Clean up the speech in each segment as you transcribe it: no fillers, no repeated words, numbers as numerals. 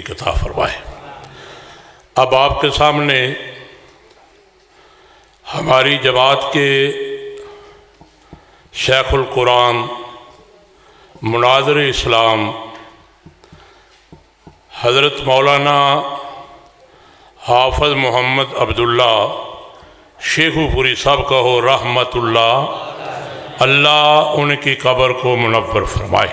توفیق عطا فرمائے۔ اب آپ کے سامنے ہماری جماعت کے شیخ القرآن مناظر اسلام حضرت مولانا حافظ محمد عبداللہ شیخو پوری صاحب کا ہو رحمت اللہ ان کی قبر کو منور فرمائے۔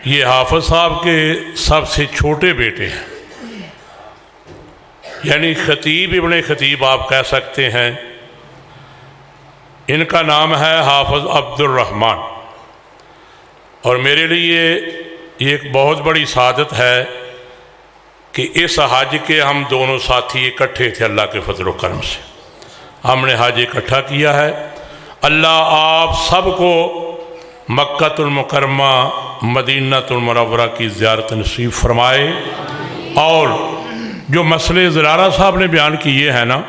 یہ حافظ صاحب کے سب سے چھوٹے بیٹے ہیں، یعنی خطیب ابن خطیب آپ کہہ سکتے ہیں۔ ان کا نام ہے حافظ عبد الرحمن، اور میرے لیے یہ ایک بہت بڑی سعادت ہے کہ اس حج کے ہم دونوں ساتھی اکٹھے تھے۔ اللہ کے فضل و کرم سے ہم نے حج اکٹھا کیا ہے۔ اللہ آپ سب کو مکۃ المکرمہ مدینہ المنورہ کی زیارت نصیب فرمائے، اور جو مسئلے زرارہ صاحب نے بیان کیے ہیں نا،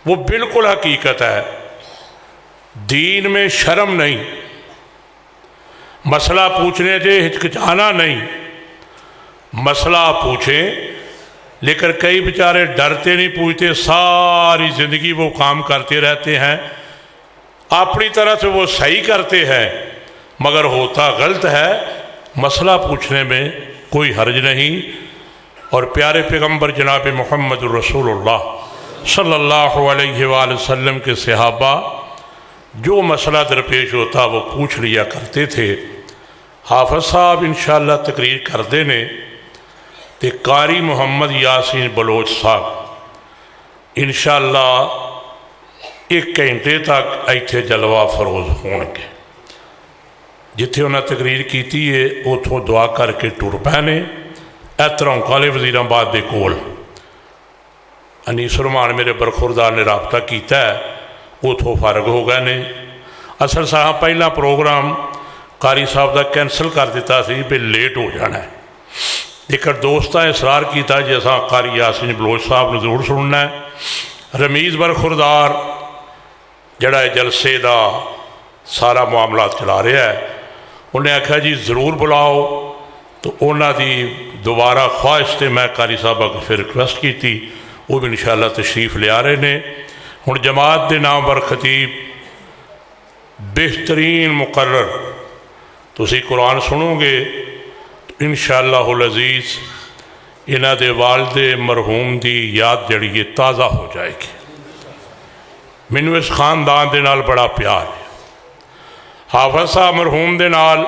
وہ بالکل حقیقت ہے۔ دین میں شرم نہیں، مسئلہ پوچھنے سے ہچکچانا نہیں، مسئلہ پوچھیں، لیکن کئی بیچارے ڈرتے نہیں پوچھتے، ساری زندگی وہ کام کرتے رہتے ہیں، اپنی طرح سے وہ صحیح کرتے ہیں مگر ہوتا غلط ہے۔ مسئلہ پوچھنے میں کوئی حرج نہیں، اور پیارے پیغمبر جناب محمد الرسول اللہ صلی اللہ علیہ وآلہ وسلم کے صحابہ جو مسئلہ درپیش ہوتا وہ پوچھ لیا کرتے تھے۔ حافظ صاحب انشاءاللہ تقریر کر دینے تے قاری محمد یاسین بلوچ صاحب انشاءاللہ 1 گھنٹے تک ایتھے جلوہ فروز ہونگے۔ جتھے انہیں تقریر کیتی ہے اتھوں دعا کر کے ٹر پینے۔ ایتروں کالے وزیر آباد دے کول انیس رحمان میرے برخوردار نے رابطہ کیتا ہے، اتھوں فارغ ہو گئے نے۔ اصل صاحب پہلا پروگرام قاری صاحب دا کینسل کر دیتا سی بھی لیٹ ہو جانا ہے، لیکن دوستاں اصرار کیتا جی اساں قاری یاسین بلوچ صاحب نے ضرور سننا ہے۔ رمیز برخوردار جڑا جلسے دا سارا معاملات چلا رہا ہے، انہیں آکھا جی ضرور بلاؤ، تو انہاں دی دوبارہ خواہش تے میں قاری صاحبہ کو پھر ریکویسٹ کی تھی، وہ بھی انشاءاللہ تشریف لے آ رہے نے۔ ہن جماعت دے نام پر خطیب بہترین مقرر تسی قرآن سنو گے تو انشاءاللہ العزیز انہاں دے والد مرحوم دی یاد جڑی یہ تازہ ہو جائے گی۔ مینوں اس خاندان دے نال بڑا پیار ہے۔ حافظ صاحب مرحوم دے نال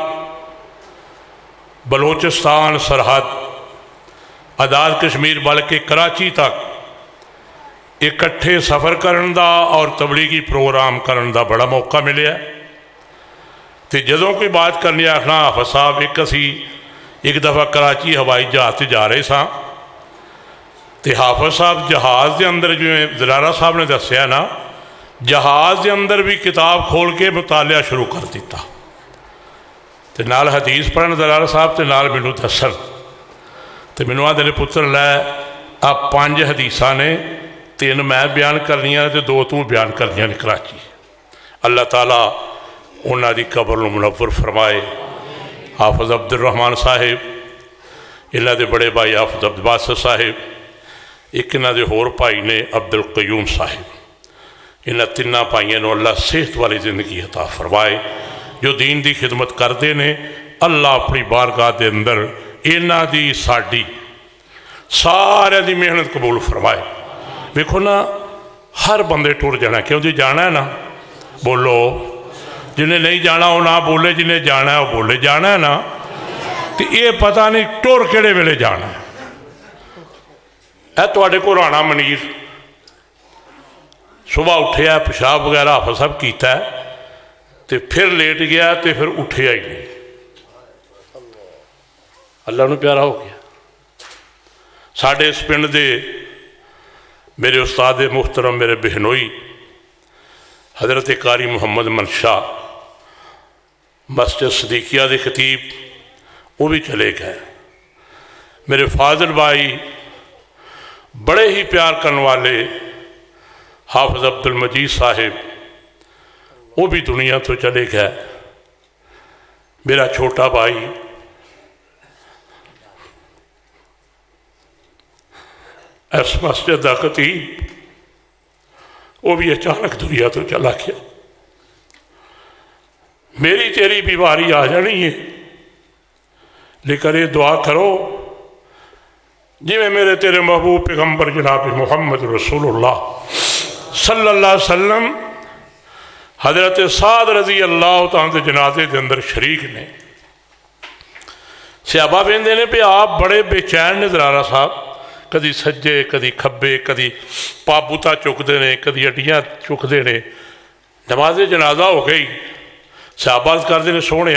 بلوچستان سرحد آزاد کشمیر بلکہ کراچی تک اکٹھے سفر کرن دا اور تبلیغی پروگرام کرن دا بڑا موقع ملیا۔ تے جدوں کوئی بات کرنی آخنا حافظ صاحب ایک دفعہ کراچی ہوائی جہاز سے جا رہے ساں، تے حافظ صاحب جہاز دے اندر جو زرارہ صاحب نے دسیا نا، جہاز دے اندر بھی کتاب کھول کے مطالعہ شروع کر دیتا، تے نال حدیث پڑھن زرارہ صاحب تے نال مینوں دسن، تے مینوں آدھے نے پتر لے آپ 5 حدیثاں نے، 3 میں بیان کرنیاں تے 2 تو بیان کرنیاں نے کراچی۔ اللہ تعالیٰ انہاں دی قبر نو منور فرمائے۔ حافظ عبد الرحمن صاحب، انہاں دے بڑے بھائی حافظ عبد الباسط صاحب، ایک انہاں دے ہور بھائی نے عبد القیوم صاحب، انہاں 3 بھائیوں نو اللہ صحت والی زندگی عطا فرمائے۔ جو دین دی خدمت کردے نے، اللہ اپنی بارگاہ دے اندر انہاں دی ساڈی سارے دی محنت قبول فرمائے۔ دیکھو نا، ہر بندے ٹر جانا، کیوں جی جانا ہے نا، بولو، جنہیں نہیں جانا وہ نہ بولے، جنہیں جانا ہے وہ بولے، جانا ہے نا، تو یہ پتہ نہیں ٹر کیڑے ویلے جانا ہے۔ اے تواڈے کول رانا منیر صبح اٹھیا، پیشاب وغیرہ حافظ صاحب کیتا ہے، تے پھر لیٹ گیا، تے پھر اٹھیا ہی نہیں، اللہ نو پیارا ہو گیا۔ ساڈے اس پنڈ دے میرے استاد محترم میرے بہنوئی حضرت قاری محمد منشا مسجد صدیقیہ دے خطیب، وہ بھی چلے گئے۔ میرے فاضل بھائی بڑے ہی پیار کرنے والے حافظ عبد المجید صاحب، وہ بھی دنیا تو چلے گئے۔ میرا چھوٹا بھائی اس مسجد کا خطیب وہ بھی اچانک دنیا تو چلا گیا. میری تیری بھی باری آ جانی ہے، لیکن یہ دعا کرو جی میں میرے تیرے محبوب پیغمبر جناب محمد رسول اللہ صلی اللہ علیہ وسلم حضرت سعد رضی اللہ تعالیٰ کے جنازے کے اندر شریک نے. صحابہ کہندے نے پہ آپ بڑے بے چین نظر آ رہا صاحب، کدی سجے کدی کھبے، کدی پابوتا چکتے ہیں، کدی اڈیاں چکتے ہیں. نماز جنازہ ہو گئی، صحابہ کرتے ہیں سونے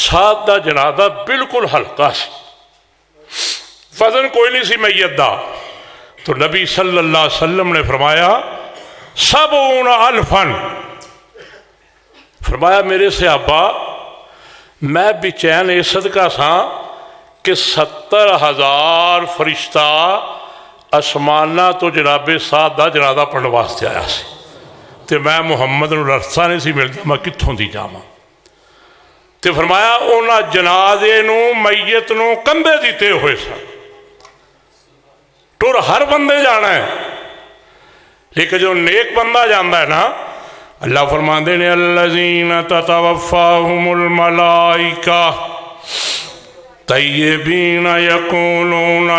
سعد دا جنازہ بالکل ہلکا سی، وزن کوئی نہیں سی میت دا. تو نبی صلی اللہ علیہ وسلم نے فرمایا 70,000، فرمایا میرے صحابہ میں بے چین اس صدقہ سا کہ 70,000 فرشتہ آسمانہ تو جناب سعد دا جنازہ پڑھنے واسطے آیا سی، تے میں محمد نو رسہ نہیں سی ملتا میں کتھوں دی جاواں. تے فرمایا انہاں جنازے نو میت نو کندھے دیتے ہوئے سن. ٹر ہر بندے جانا ہے، لیکن جو نیک بندہ جانا ہے نا، اللہ فرماندے نے الذین تتوفاہم الملائکہ طیبین یقولون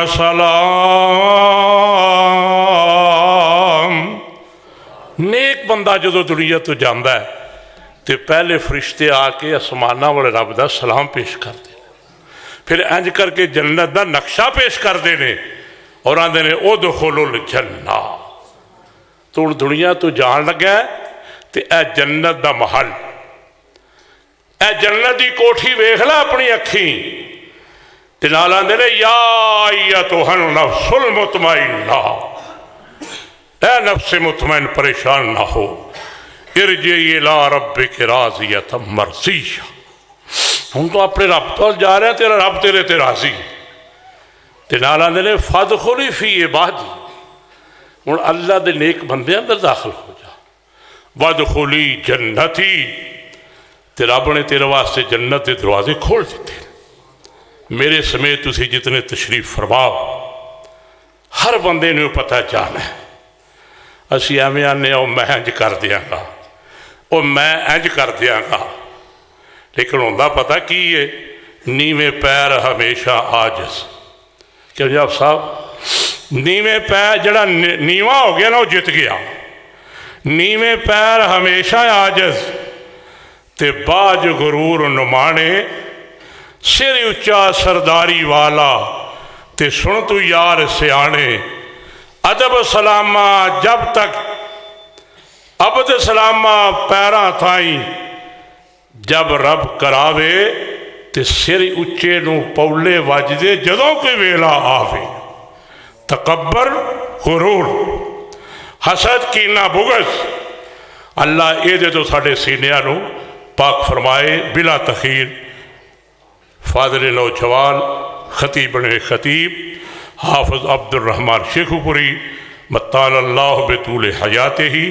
سلام. نیک بندہ جدو دنیا تو جاندہ ہے تو پہلے فرشتے آ کے آسمانہ والے رب دا سلام پیش کر دے، پھر انج کر کے جنت دا نقشہ پیش کر دے نے اور آندے نے ادخلوا الجنہ. تو دنیا تو جان لگا ہے تے اے جنت دا محل، اے جنت دی کوٹھی ویکھ لا اپنی اکھیں تے نال آندے نے یا ایتھا النفس المطمئنہ، اے نفس مطمئن پریشان نہ ہو، ارجعی الی ربک راضیۃ مرضیہ. ہم تو اپنے رب تو جا رہے ہیں، تیرا رب تیرے تے راضی. تے نال آندے نے فادخلی فی عبادی، ہن اللہ دے نیک بندے اندر داخل ہو جا. وادخلی جنتی، تے رب نے تیرے واسطے جنت کے دروازے کھول دیتے. میرے سمیت تسی جتنے تشریف فرماؤ ہر بندے نے پتہ جانا ہے. اسی ایویں آنے او میں انج کر دیاں گا، او میں انج کر دیاں گا، لیکن ہوندا پتہ کی ہے نیویں پیر ہمیشہ عاجز. کہ جناب صاحب نیویں پیر جڑا نیواں ہو گیا نا وہ جت گیا. نیویں پیر ہمیشہ عاجز تے باج غرور نمانے، سر اچا سرداری والا تے سن تو یار سیانے. ادب سلامہ جب تک عبد سلامہ پیراں تھائیں، جب رب کراوے تے سر اچے نو پولے وجدے جدوں کوئی ویلا آوے. تکبر غرور حسد کینہ بغض اللہ اے دے تو ساڑھے سینیاں نو پاک فرمائے. بلا تخیر فاضل نوجوان خطیب بن خطیب حافظ عبد الرحمن شیخو پوری مطال اللہ بطول حیاتے ہی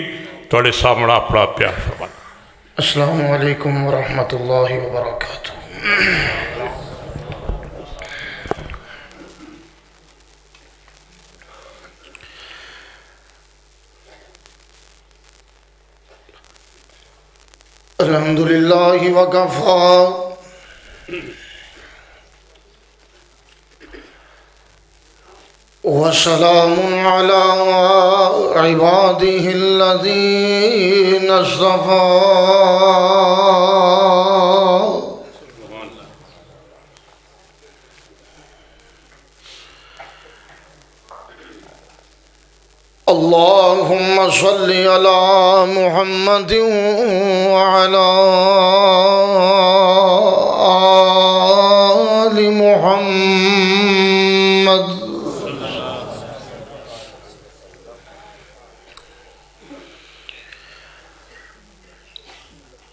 توڑے سامنا اپنا پیار فرمان. السلام علیکم ورحمۃ اللہ وبرکاتہ. الحمدللہ وکفا وسلام علی عباده الذین اصطفى. اللهم صل على محمد وعلى آل محمد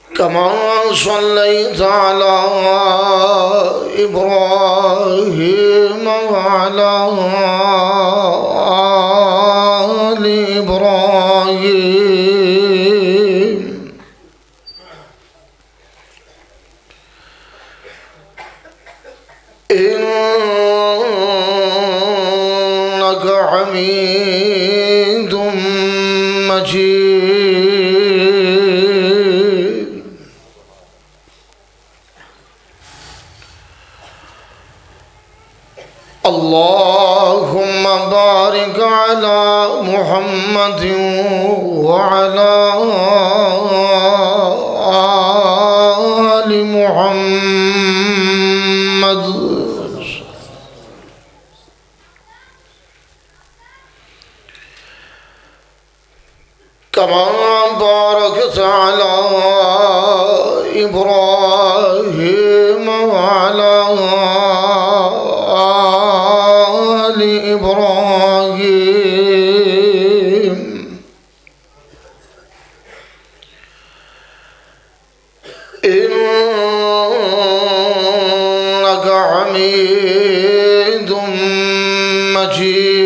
كما صليت على إبراهيم وعلى آل إبراهيم إنك حميد مجيد اللهم بارك على محمد وعلى آل محمد كما باركت على إبراهيم وعلى آل إبراهيم إنك حميد مجيد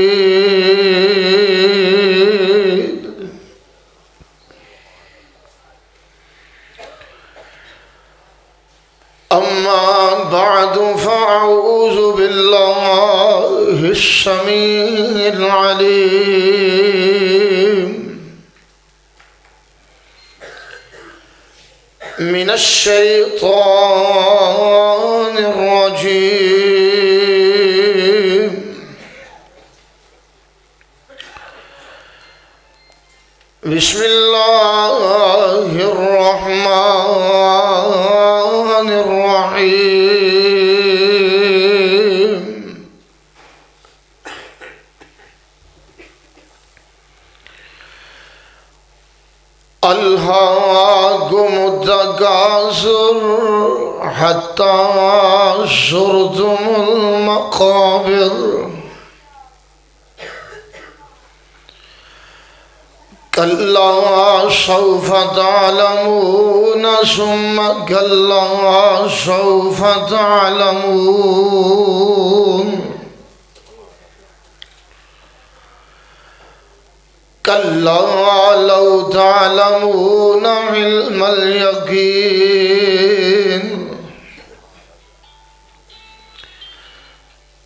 أما بعد فأعوذ بالله السميع العليم من الشيطان الرجيم بسم الله الرحمن الرحيم ألهاكم التكاثر حتى زرتم المقابر كلا سوف تعلمون ثم كلا سوف تعلمون كلا لو تعلمون علم اليقين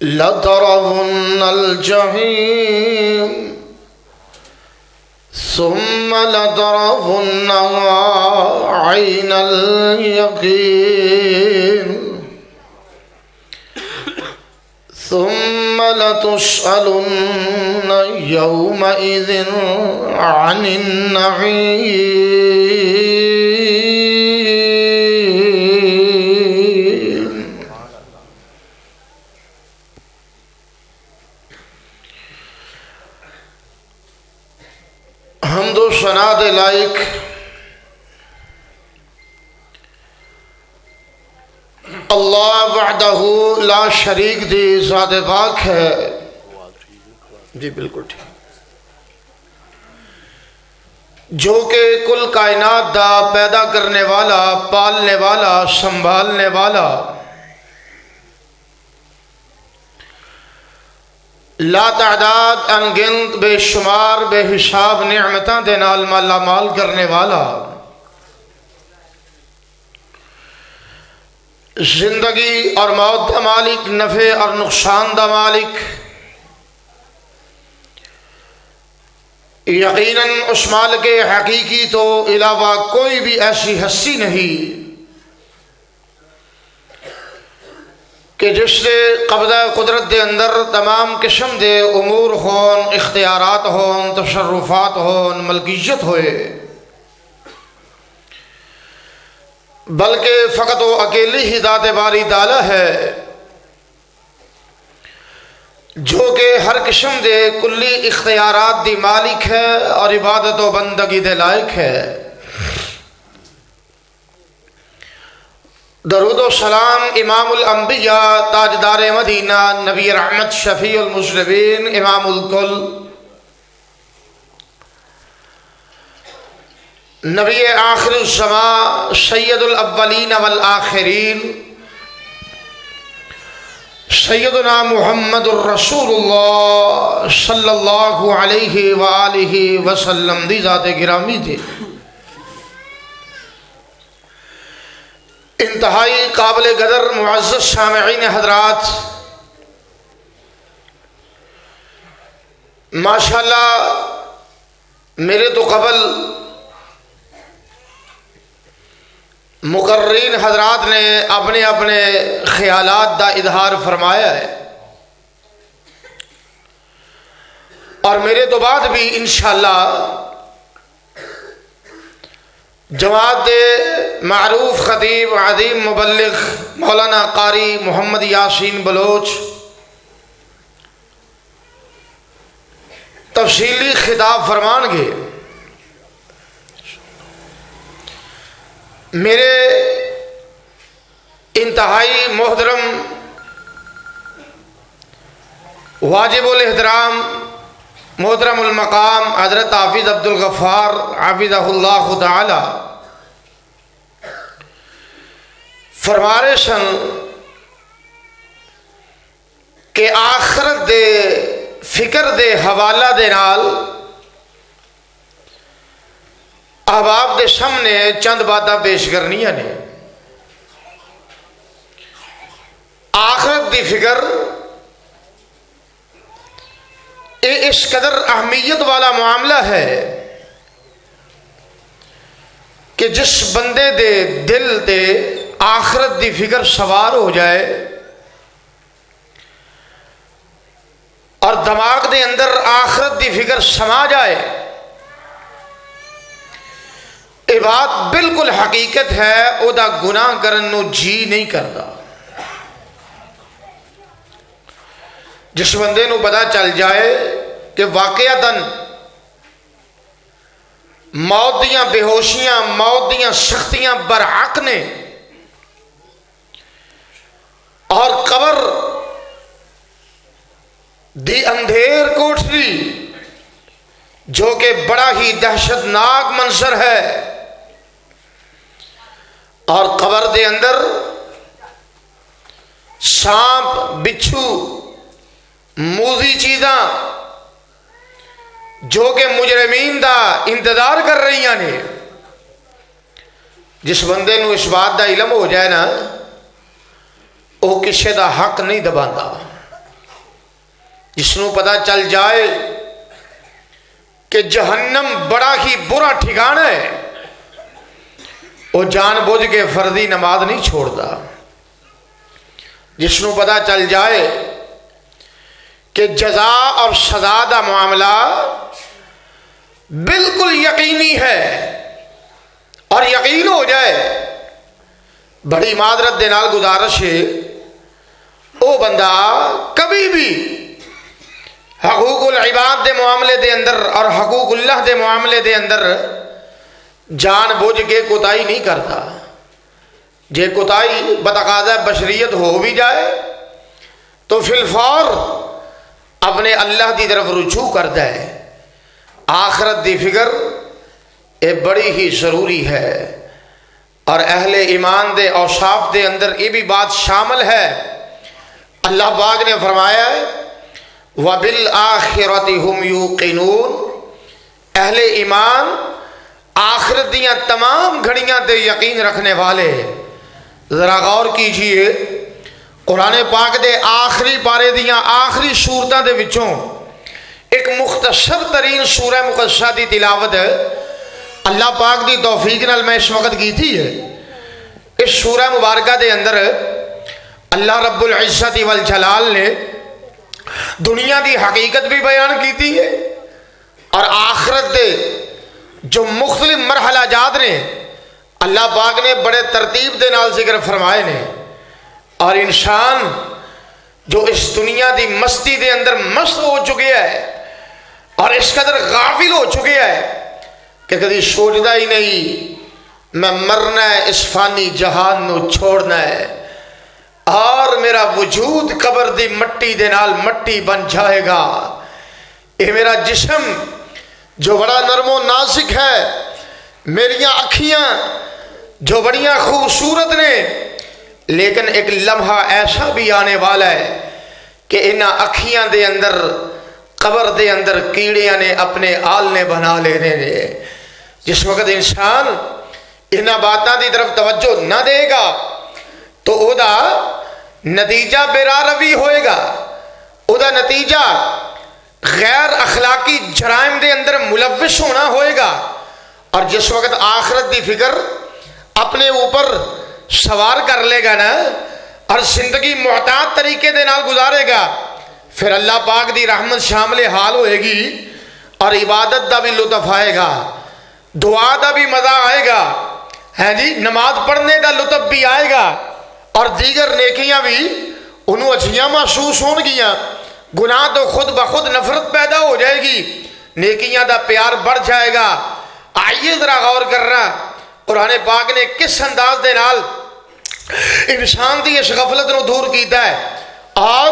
لترون الجحيم ثم لترونها عين اليقين ثم لتسألن يومئذ عن النعيم حمد و ثنا دے لائق اللہ وحدہ لا شریک دی ذات پاک ہے. جی بالکل ٹھیک. جو کہ کل کائنات دا پیدا کرنے والا، پالنے والا، سنبھالنے والا، لا تعداد انگنت بے شمار بے حساب نعمتاں دے نال مالا مال کرنے والا، زندگی اور موت دا مالک، نفع اور نقصان دا مالک، یقیناً اس مالک حقیقی تو علاوہ کوئی بھی ایسی ہستی نہیں کہ جس نے قبضہ قدرت دے اندر تمام قسم دے امور ہون، اختیارات ہون، تصرفات ہون، ملکیت ہوئے، بلکہ فقط وہ اکیلی ہی ذات باری تعالی ہے جو کہ ہر قسم دے کلی اختیارات دی مالک ہے اور عبادت و بندگی دے لائق ہے. درود و سلام امام الانبیاء، تاجدار مدینہ، نبی رحمت، شفیع المذنبین، امام الکل، نبی آخر الزمان، سید الاولین والآخرین، سیدنا محمد الرسول اللہ صلی اللہ علیہ وآلہ وسلم دی ذات گرامی تھی. انتہائی قابل قدر معزز سامعین حضرات، ماشاءاللہ میرے تو قبل مقررین حضرات نے اپنے اپنے خیالات دا اظہار فرمایا ہے، اور میرے تو بعد بھی انشاءاللہ جماعت معروف خطیب عظیم مبلغ مولانا قاری محمد یاسین بلوچ تفصیلی خطاب فرمان گے۔ میرے انتہائی محترم واجب الاحترام محترم المقام حضرت حافظ عبد الغفار حافظہ اللہ تعالی فرما رہے سن کہ آخرت دے فکر دے حوالہ دے نال احباب دے سامنے چند باتاں پیش کرنیاں نے۔ آخرت دی فکر یہ اس قدر اہمیت والا معاملہ ہے کہ جس بندے دے دل تے آخرت دی فکر سوار ہو جائے اور دماغ دے اندر آخرت دی فکر سما جائے، یہ بات بالکل حقیقت ہے، او دا گناہ کرن نو جی نہیں کرتا۔ جس بندے نو پتا چل جائے کہ واقعتاً موت دیاں بے ہوشیاں، موت دیاں سختیاں برحق نے، اور قبر دی اندھیر کوٹھری جو کہ بڑا ہی دہشت ناک منظر ہے، اور قبر دے اندر سانپ بچھو موذی چیزاں جو کہ مجرمین دا انتظار کر رہی نے، جس بندے نو اس بات دا علم ہو جائے نا، وہ کسی دا حق نہیں دباندا۔ جس نو پتا چل جائے کہ جہنم بڑا ہی برا ٹھکانہ ہے، وہ جان بوجھ کے فرضی نماز نہیں چھوڑتا۔ جس نو پتا چل جائے کہ جزا اور سزا دا معاملہ بالکل یقینی ہے، اور یقین ہو جائے، بڑی معذرت دے نال گزارش ہے، وہ بندہ کبھی بھی حقوق العباد دے معاملے دے اندر اور حقوق اللہ دے معاملے دے اندر جان بوجھ کے کوتاہی نہیں کرتا۔ جے کوتاہی بتقاضا بشریت ہو بھی جائے تو فی الفور اپنے اللہ دی طرف رجوع کرتا ہے۔ آخرت دی فکر یہ بڑی ہی ضروری ہے، اور اہل ایمان دے اوصاف دے اندر یہ بھی بات شامل ہے۔ اللہ پاک نے فرمایا ہے وَبِالْآخِرَةِ هُمْ يُوقِنُونَ، اہل ایمان آخرت دیاں تمام گھڑیاں تے یقین رکھنے والے۔ ذرا غور کیجئے، قرآن پاک دے آخری پارے دیاں آخری سورتاں دے وچوں ایک مختصر ترین سورہ مقدسہ دی تلاوت اللہ پاک دی توفیق نال میں اس وقت کی تھی ہے۔ اس سورہ مبارکہ دے اندر اللہ رب العزت والجلال نے دنیا دی حقیقت بھی بیان کی تھی ہے، اور آخرت دے جو مختلف مرحلہ جات نے اللہ پاک نے بڑے ترتیب دے نال ذکر فرمائے نے۔ اور انسان جو اس دنیا دی مستی دے اندر مست ہو چکے ہے اور اس قدر غافل ہو چکے ہے کہ کبھی سوچتا ہی نہیں میں مرنا ہے، اس فانی جہان نو چھوڑنا ہے، اور میرا وجود قبر دی مٹی دے نال مٹی بن جائے گا۔ یہ میرا جسم جو بڑا نرم و نازک ہے، میریاں اکھیاں جو بڑیاں خوبصورت نے، لیکن ایک لمحہ ایسا بھی آنے والا ہے کہ انہاں اکھیاں دے اندر قبر دے اندر کیڑیاں نے اپنے آلنے بنا لینے نے۔ جس وقت انسان انہاں باتاں دی طرف توجہ نہ دے گا تو او دا نتیجہ بے راہ روی ہوئے گا، او دا نتیجہ غیر اخلاقی جرائم دے اندر ملوث ہونا ہوئے گا، اور جس وقت آخرت دی فکر اپنے اوپر سوار کر لے گا نا اور زندگی محتاط طریقے دے نال گزارے گا، پھر اللہ پاک دی رحمت شامل حال ہوئے گی اور عبادت دا بھی لطف آئے گا، دعا دا بھی مزہ آئے گا، ہے جی نماز پڑھنے دا لطف بھی آئے گا، اور دیگر نیکیاں بھی انہوں اچھیاں محسوس ہون گیاں، گناہ تو خود بخود نفرت پیدا ہو جائے گی، نیکیاں دا پیار بڑھ جائے گا۔ آئیے ذرا غور کرنا قرآن پاک نے کس انداز دے نال انسان دی اس غفلت نو دور کیتا ہے، اور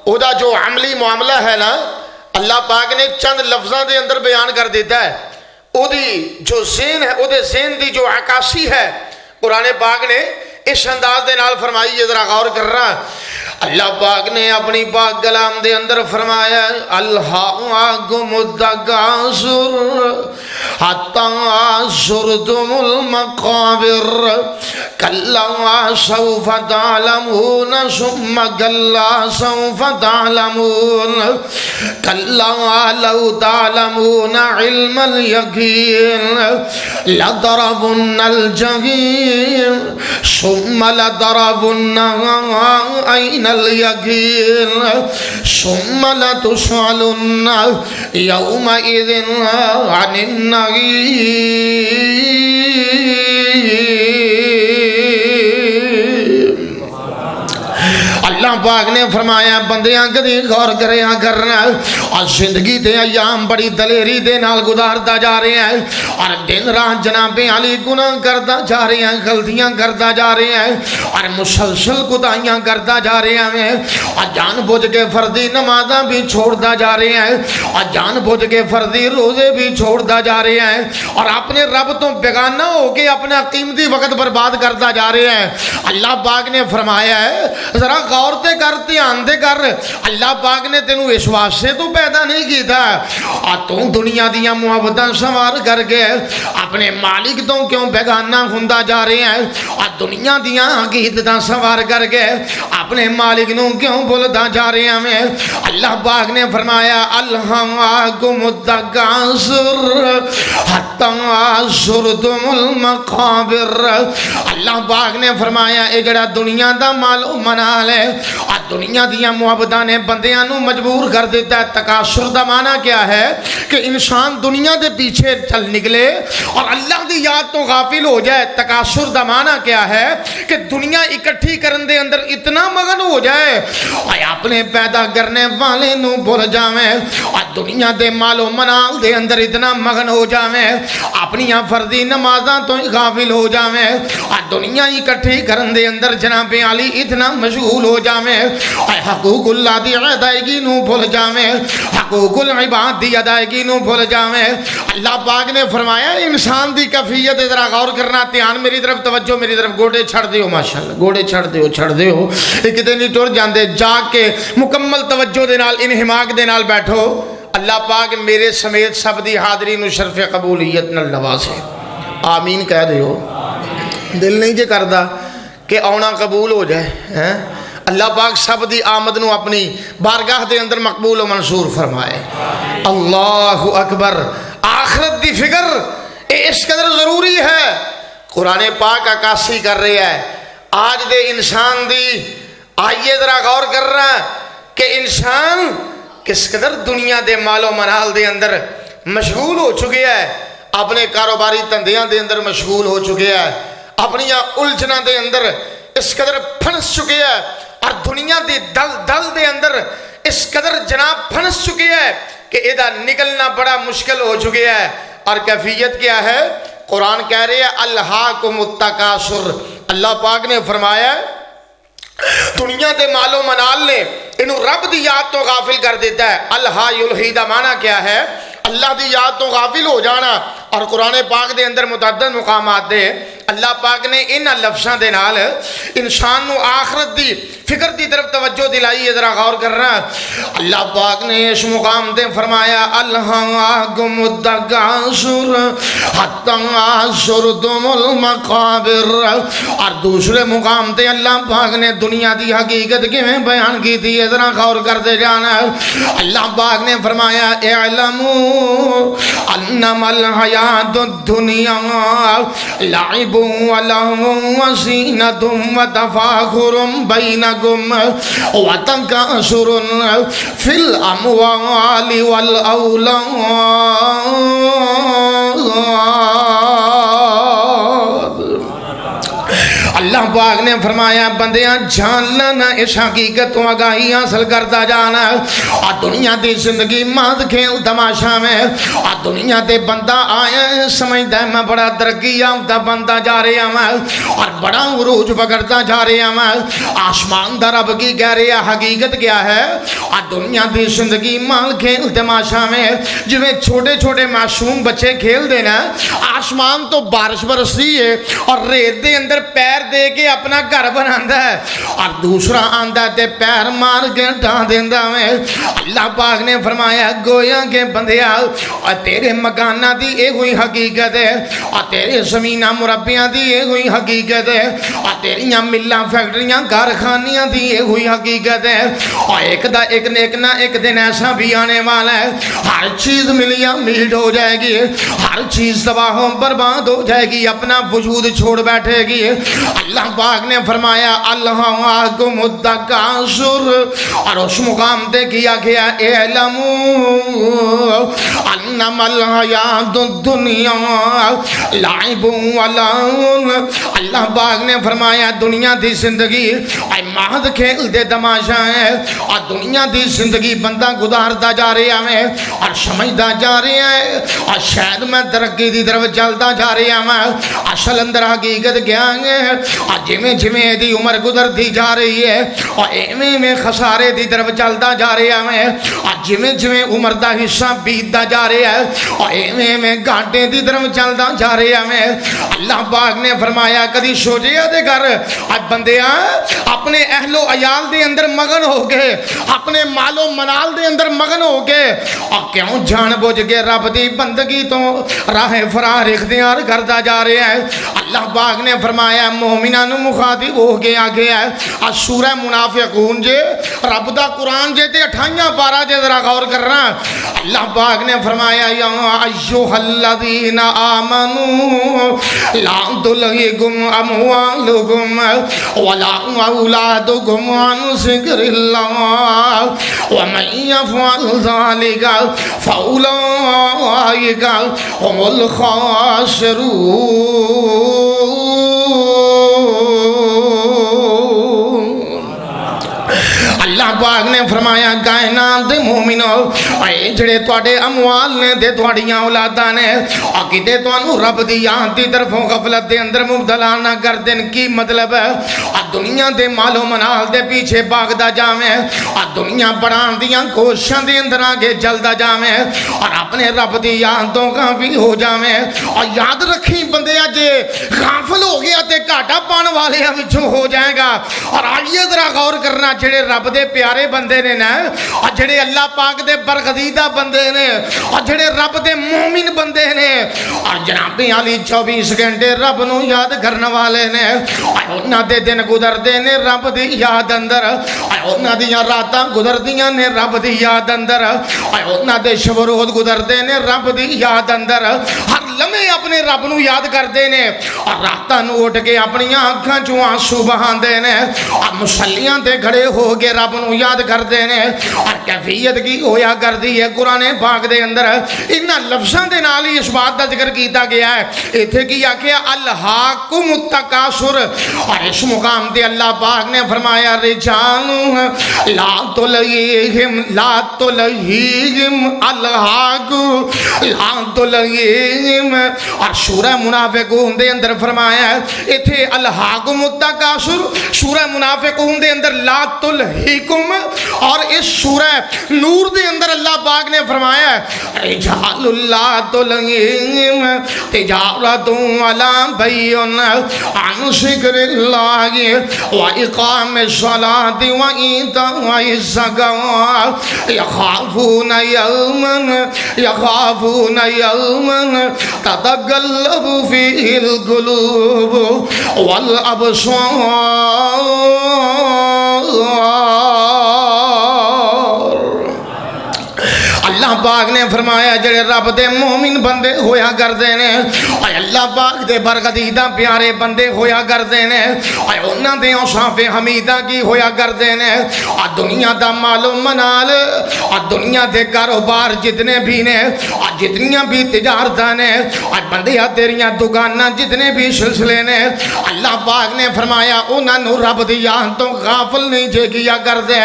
او دا جو عملی معاملہ ہے نا اللہ پاک نے چند لفظاں دے اندر بیان کر دیتا ہے، او دی جو ذہن ہے، او دے ذہن دی جو عکاسی ہے قرآن پاک نے اس انداز دے نال فرمائی ہے، ذرا غور کر رہا اللہ پاک نے اپنی پاک کلام دے اندر فرمایا الہاکم التکاثر حتی زرتم المقابر کلا سوف تعلمون ثم کلا سوف تعلمون کلا لو تعلمون علم الیقین لضربن الجحیم ثم لضربن عین الیقین ثم لتسألن یومئذ عن النعیم۔ اللہ پاک نے فرمایا بندیاں کدی غور کریا کرنا، اور زندگی دے ایام بڑی دلیری دے نال گزارتا جا رہے ہیں، اور دن رات جناب علی گناہ کرتا جا رہے ہیں، غلطیاں کرتا جا رہے ہیں، اور مسلسل کوتاہیاں کرتا جا رہے ہیں، اور جان بوجھ کے فردی نمازاں بھی چھوڑتا جا رہے ہیں، اور جان بوجھ کے فردی روزے بھی چھوڑتا جا رہے ہیں، اور اپنے رب تو بیگانہ ہو کے اپنا قیمتی وقت برباد کرتا جا رہے ہیں۔ اللہ پاک نے فرمایا ہے ذرا غور تے کر، دھیان دے کر، اللہ پاک نے تینوں اس واسطے تو پیدا نہیں کیتا اور تو دنیا دیاں محبتاں سوار کر کے اپنے مالک تو کیوں بیگانہ ہوندا جا رہے ہیں، اور دنیا دیاں عقیدتاں سوار کر کے اپنے مالک نو کیوں بھولدا جا رہے ہیں۔ اللہ پاک نے فرمایا الہاکم التکاثر حتی زرتم المقابر۔ اللہ پاک نے فرمایا اے جڑا دنیا دا مال و منال ہے اور دنیا دیاں محبتاں نے بندیاں نو مجبور کر دیتا ہے۔ تکاثر دا معنی کیا ہے کہ انسان دنیا دے پیچھے چل نکلے اور اللہ دی یاد تو غافل ہو جائے۔ تکاثر دا معنی کیا ہے کہ دنیا اکٹھی کرن دے اندر اتنا مگن ہو جائے اور اپنے پیدا کرنے والے نو بھول جاویں، اور دنیا دے مال و منال دے اندر اتنا مگن ہو جاویں، اپنی فردی نمازاں تو غافل ہو جاویں، اور دنیا اکٹھی کرن دے اندر جناب علی اتنا مشغول ہو جاویں، اور حقوق اللہ دی ادائیگی نو بھول جاویں، حقوق العباد دی ادائیگی نو بھول جاویں۔ اللہ پاک نے فرمایا انسان دی کیفیت ذرا غور کرنا، دھیان میری طرف توجہ، میری طرف گوڑے چھڑ دیو، ماشاءاللہ گوڑے چھڑ دیو، ایک دن ہی ٹر جاندے، جاگ کے مکمل توجہ دے نال انہماک دے نال بیٹھو۔ اللہ پاک میرے سمیت سب دی حاضری نو شرف قبولیت نال نوازے، آمین کہہ دیو۔ دل نہیں جے کردا کہ آنا قبول ہو جائے، اللہ پاک سب دی آمد نو اپنی بارگاہ دے اندر مقبول و منصور فرمائے۔ اللہ اکبر۔ آخرت دی فکر اس قدر ضروری ہے، قرآن پاک عکاسی کر رہی ہے آج دے انسان دی۔ آئیے ذرا غور کر رہا کہ انسان کس قدر دنیا دے مال و منال دے اندر مشغول ہو چکے ہے، اپنے کاروباری دھندیاں دے اندر مشغول ہو چکے ہے، اپنی الجھناں دے اندر اس قدر پھنس چکے ہے، اور دنیا دی دل دے اندر اس قدر جناب پھنس چکے ہے کہ ادا نکلنا بڑا مشکل ہو چکے ہے۔ اور کیفیت کیا ہے؟ قرآن کہہ رہے ہے الہاکم التکاثر۔ اللہ پاک نے فرمایا دنیا دے مال و منال نے انہوں رب دی یاد تو غافل کر دیتا ہے۔ الہا یلہی دا معنی کیا ہے؟ اللہ دی یاد تو غافل ہو جانا۔ اور قرآن پاک دے اندر متعدد مقامات دے اللہ پاک نے ان لفظاں دے نال انسان نو آخرت دی فکر دی طرف توجہ دلائی ہے. ذرا غور کرنا. اللہ پاک نے اس مقام تے فرمایا الہاکم التکاثر حتی زرتم المقابر. اور دوسرے مقام تے اللہ پاک نے دنیا دی حقیقت کیویں بیان کی تھی. ذرا غور کرتے جانا. اللہ پاک نے فرمایا اعلموا انما الحیات الدنیا لعب ولہو وزینۃ وتفاخر بینکم وتکاثر فی الاموال والاولاد. اللہ پاک نے فرمایا بندیاں جان لینا اس حقیقت تو آگاہی حاصل کرتا جانا. اور دنیا دی زندگی ماد کھیل تماشا میں. اور دنیا تے بندہ آیا ہے سمجھتا ہے میں بڑا ترقی یافتہ بنتا جا رہا ہوں اور بڑا عروج پکڑتا جا رہا ہوں. آسمان دا رب کی کہہ رہا حقیقت کیا ہے. اور دنیا دی زندگی مال کھیل تماشا میں جویں چھوٹے چھوٹے معصوم بچے کھیل دینا. آسمان تو بارش برستی ہے اور ریت دے اندر پیر دے کے اپنا گھر بناتا ہے اور دوسرا آندا تے پیر مار کے ڈھا دیندا ہے. اللہ پاک نے فرمایا گویا کہ بندیا اور تیرے مکانہ دی اے ہوئی حقیقت ہے اور تیرے زمینہ مربیاں دی اے ہوئی حقیقت ہے اور تیریاں ملاں فیکٹریاں کارخانیاں دی اے ہوئی حقیقت ہے. اور ایک نہ ایک دن ایسا بھی آنے والا ہے ہر چیز ملیاں میٹ ہو جائے گی, ہر چیز تباہ و برباد ہو جائے گی, اپنا وجود چھوڑ بیٹھے گی. اللہ پاک نے فرمایا الہاکم التکاثر. اور اس مقام تے کیا گیا اعلموا انما الحیات الدنیا لعب ولہو. اللہ پاک نے فرمایا دنیا دی زندگی اے مہد کھیل دے تماشا ہے اور دنیا دی زندگی بندہ گزارتا جا رہا ہے اور سمجھتا جا رہا ہے اور شاید میں ترقی دی طرف چلتا جا رہا ہوں. اصل اندر حقیقت کیا ہے اور جویں جویں دی عمر گزرتی جا رہی ہے اور ایویں میں خسارے دی طرف چلتا جا رہا ہے اور جویں جویں عمر دا حصہ بیتتا جا رہا ہے اور ایویں میں گھاٹے دی طرف چلتا جا رہا ہے. اللہ پاک نے فرمایا کدی سوچیا دے کر اب بندیاں اپنے اہل و عیال دے اندر مگن ہو کے اپنے مال و منال دے اندر مگن ہو کے اور کیوں جان بوجھ کے رب دی بندگی تو راہ فرار اختیار کرتا جا رہا ہے. اللہ پاک نے فرمایا مومنان مخاطب ہو کے آگے ہے اور سورہ منافقون جے رب دا قرآن جے تے 28 پارہ جے ذرا غور کرنا. اللہ پاک نے فرمایا یا ایھا الذین آمنوا لا تلہکم اموالکم ولا اولادکم عن ذکر اللہ ومن یفعل ذلک فاولئک هم الخاسرون. اللہ پاک نے فرمایا کائنات دے مومنو اے جڑے تواڈے اموال نے تے تواڈیاں اولاداں نے اور کتے تانوں رب دی یاد دی طرفوں غفلت دے اندر مبتلا نہ کر دین. کی مطلب ہے اور دنیا دے مال و منال دے پیچھے بھاگدا جاویں اور دنیا بڑھان دیاں کوششاں دے اندر آگے چلدا جاویں اور اپنے رب دی یاد تو غافل ہو جاویں. اور یاد رکھی بندیا جے غافل ہو گیا تے گھاٹا پان والے وچوں ہو جائے گا. اور آئیے ذرا غور کرنا جڑے رب دے پیارے بندے نے نا اور جڑے اللہ پاک دے برگزیدہ بندے نے اور جڑے رب دے مومن بندے نے اور جناب علی 24 گھنٹے رب نو یاد کرنے والے نے اور انہاں دے دن گزردے نے رب دی یاد اندر اور انہاں دیاں راتاں گزردیاں نے رب دی یاد اندر اور انہاں دے شب و روز گزردے نے رب دی یاد اندر. ہر لمحے اپنے رب نو یاد کردے نے اور راتاں نو اٹھ کے اپنی آنکھاں چوں آنسو بہاندے نے اور مصلیاں تے کھڑے ہو کے رب نو یاد کردے نے. اور کیفیت کی ہویا کردی ہے قرآن پاک دے اندر انہاں لفظاں دے نال ہی اس بات دا ذکر کیتا گیا ہے. ایتھے کی آکھیا الہاکم التکاثر. اور اس مقام تے اللہ پاک نے فرمایا رجال لا تلہیہم الہاک لا تلہیہم اور سورہ منافقون دے اندر فرمایا ہے ایتھے الہاکم التکاثر، سورہ منافقون دے اندر لا تلہیکم، اور اس سورہ نور دے اندر اللہ پاک نے فرمایا ہے رجال لا تلہیہم تجارت ولا بیع عن ذکر اللہ واقام الصلاۃ وایتاء الزکاۃ یخافون یوما تتقلب فیہ القلوب والابصار۔ اللہ پاک نے فرمایا جڑے رب دے مومن بندے ہویا کردے نے، اے اللہ پاک دے برگزیدہ پیارے بندے ہویا کردے نے، اے انہاں دے اوصاف حمیدہ کی ہویا کردے نے، اور دنیا دا مال و منال اور دنیا دے کاروبار جتنے بھی نے اور جتنیاں بھی تجارتاں نے اور بندیاں تیریاں دکاناں جتنے بھی سلسلے نے، اللہ پاک نے فرمایا انہاں نو رب دی یاد تو غافل نہیں جے کیا کردے،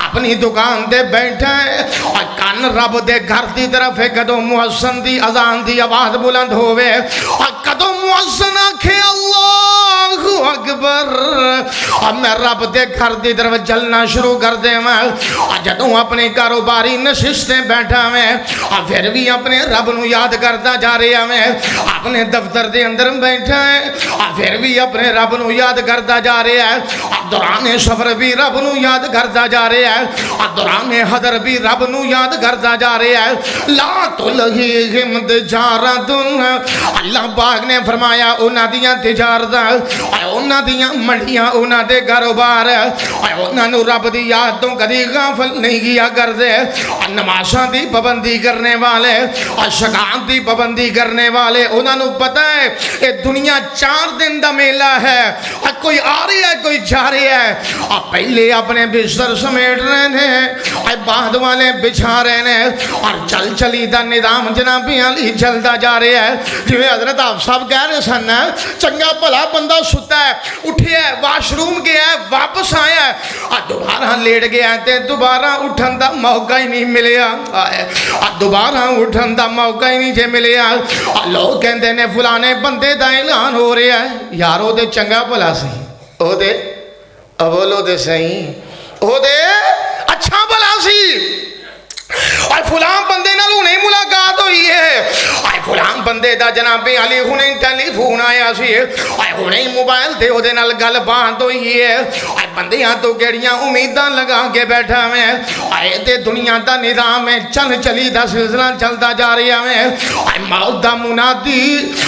اپنی دکان دے بیٹھے اور کان رب دے گھر دی طرف ہے، کدو مؤذن دی اذان دی آواز بلند ہوئے اور کدو مؤذن آکھے اللہ اکبر اور میں رب دے گھر دی طرف جلنا شروع کر دے میں، اور جدوں اپنے کاروباری نشستیں بیٹھا میں اور پھر بھی اپنے رب نو یاد کرتا جا رہا میں، اپنے دفتر دے اندر بیٹھا ہے اور پھر بھی اپنے رب نو یاد کرتا جا رہا ہے، اور دوران سفر بھی رب نو یاد کرتا جا رہا ہے، اور دوران حضر بھی رب نو یاد کرتا جا رہا ہے۔ لا تلہیہم تجارت، اللہ پاک نے فرمایا انہاں دیاں تجارتاں، انہاں دیاں منڈیاں، انہاں دے کاروبار، انہاں نو رب دی یاد تو کدی غافل نہیں کیا کرتے، اور نمازاں دی پابندی کرنے والے اور زکات دی پابندی کرنے والے انہاں نو پتہ ہے یہ دنیا 4 دن دا میلہ ہے، اور کوئی آ رہی ہے کوئی جا رہی ہے، اور پہلے اپنے بستر سمیٹ رہے ہیں اور بعد والے بچھا رہے ہیں، اور چل چلی دا نظام جناب علی چلتا جا رہا ہے۔ جو حضرت آپ صاحب کہہ رہے سن چنگا بھلا بندہ ستا ہے، اٹھیا ہے، واش روم گیا ہے، واپس آیا ہے اور دوبارہ لیٹ گیا ہے تے دوبارہ اٹھن دا موقع ہی نہیں ملیا، اور دوبارہ اٹھن دا موقع ہی نہیں جے ملیا، اور لوگ کہندے نے فلانے بندے دا اعلان ہو رہا ہے، یارو دے چنگا بھلا سی، او دے بولو دے صحیح، او دے اچھا بھلا سی، اور فلان بندے نال ہنے ملاقات ہوئی ہے، اور فلان بندے دا جناب علی ہنے ٹیلی فون آیا سی، اور ہنے موبائل تے او دے نال گل بات ہوئی ہے، اور بندیاں تو کیڑیاں امیداں لگا کے بیٹھا میں، اور تے دنیا دا نظام ہے، چل چلی دا سلسلہ چلتا جا رہا ہے، اور موت دا منادی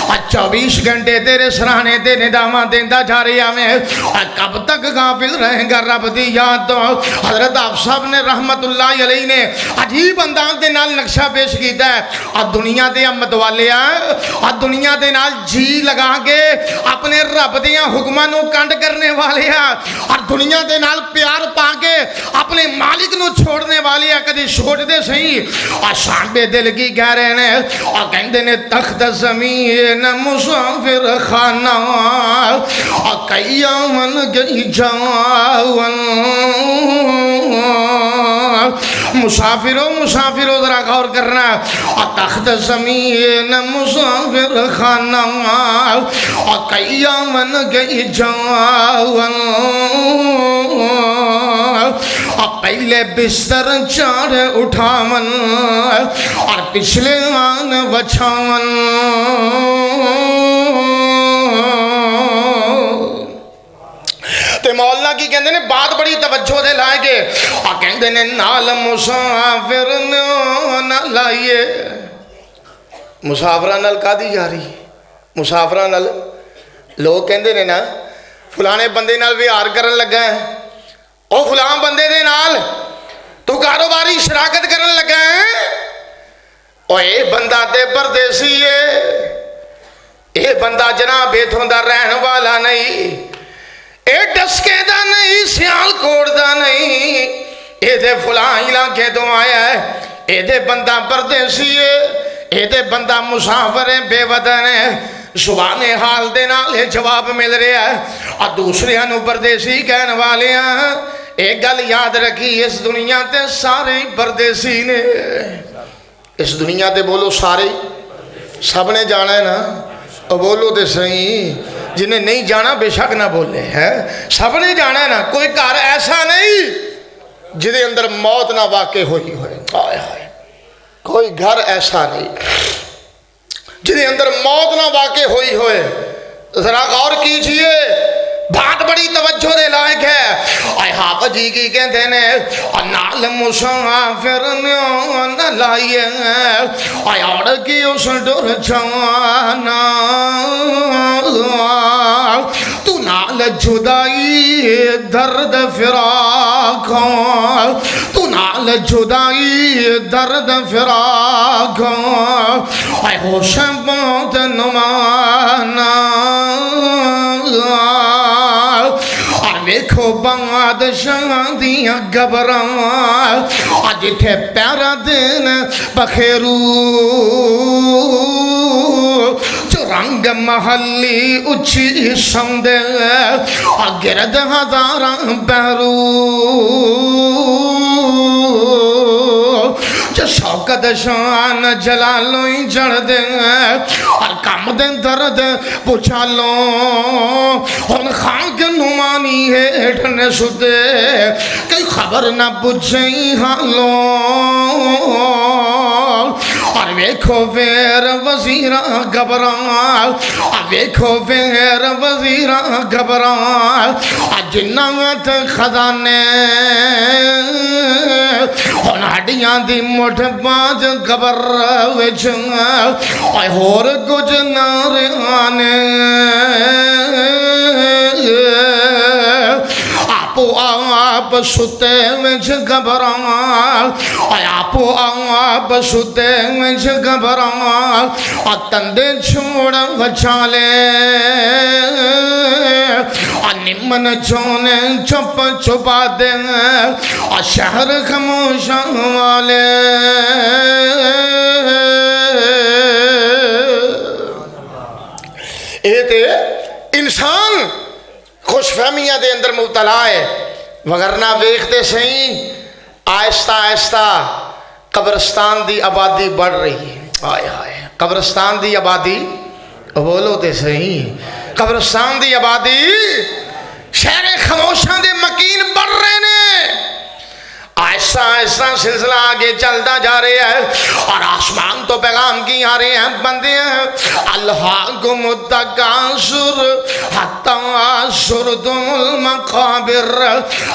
اور 24 گھنٹے تیرے سرانے تے ندامہ دیندا جا رہا ہے، اور کب تک غافل رہے گا رب دی یاد تو۔ حضرت آپ صاحب نے رحمت اللہ علیہ نے عجیب انداز دے نال نقشہ پیش کیتا ہے، اور دنیا دے امت والے اور دنیا دے نال جی لگا کے اپنے رب دیاں حکماں نو کنڈ کرنے والے اور دنیا دے نال پیار پا کے اپنے مالک نو چھوڑنے والے کدی چھوڑ دے صحیح، اور صاحب دل کی کہہ رہے ہیں اور کہندے نے تخت زمین مسافر خانہ اور قیامن گئی جاون، مسافروں ذرا غور کرنا، اور تخت زمین مسافر خانہ اور قیامن گئی جاون، اور پہلے بستر چاڑ اٹھاون اور پچھلے آن وچھاون۔ تے مولا کی کہندے نے بات بڑی توجہ دے لائے گے، اور کہندے نے نال مسافر نہ لائیے، مسافرہ نال کا دی جا رہی، مسافرہ نال لوگ کہندے نے نا فلانے بندے نال ویار کرن لگا ہے، او فلان بندے دے نال تو کاروباری شراکت کرن لگا ہے، او اے بندہ تے پردیسی ہے، اے بندہ جناب ایتھوں دا رہن والا نہیں، اے ڈسکے دا نہیں، سیال کوڑ دا نہیں، اے دے فلان علاقے تو آیا ہے، اے دے بندہ پردیسی ہے، اے دے بندہ مسافر ہے، بے وطن ہے۔ سبحان حال دے نال جواب مل رہا ہے، اور دوسرے انو پردیسی کہنے والے ہیں ایک گل یاد رکھی، اس دنیا تے سارے پردیسی نے، اس دنیا تے بولو سارے سب نے جانا ہے نا؟ اور بولو تو صحیح، جنہیں نہیں جانا بے شک نہ بولے ہے، سب نے جانا ہے نا؟ کوئی گھر ایسا نہیں جدے اندر موت نہ واقع ہوئی ہوئے، ہائے ہائے، کوئی گھر ایسا نہیں جدے اندر موت نہ واقع ہوئی ہوئے۔ ذرا غور کیجئے، بات بڑی توجہ دے لائق ہے۔ آئے حافظ جی کی کہتے ہیں نال مسافر نہ لائیے، آئے اوڑ کی اس ڈر چھانا، تو نال جدائی درد فراق، تو نال جدائی درد فراق، آئے ہوش بہت نمانا، اور ویکھو بادشاہ دیاں گبراں اج تھے پیارا دن بخیرو، جو رنگ محلی اچھی سمدے اور گرد ہزاراں بہرو، جو شوکت شان جلالوئی جڑ دے اور کم دے درد پچھالو، ان خاک نمانی ہیٹھنے سدے کئی خبر نہ پچھیں حالو، اور ویکھو ویر وزیرہ گھبران، اور ویکھو ویر وزیرہ گھبران، اور جنات خزانے ان ہڈیاں دی مٹھ باج گبر وچ، اور ہور کچھ ناریانے آپو آپ ستے وچ گھبران، اور آپو آپ ستے وچ گھبران، اور تندے چھوڑ وچالے، اور نمن چونے چپ چھپا دے، اور شہر خاموش والے۔ اے تے انسان خوش فہمیاں دے اندر مبتلا ہے، وگرنہ ویکھتے سہی آہستہ آہستہ قبرستان دی آبادی بڑھ رہی ہے۔ آئے آئے، قبرستان دی آبادی، بولو تے سہی، قبرستان دی آبادی شہر خاموشاں دے مکین بڑھ رہے نے، آہستہ آہستہ سلسلہ آگے چلتا جا رہا ہے، اور آسمان تو پیغام کی آ رہے ہیں بندے ہیں الہاکم التکاثر حتی زرتم المقابر۔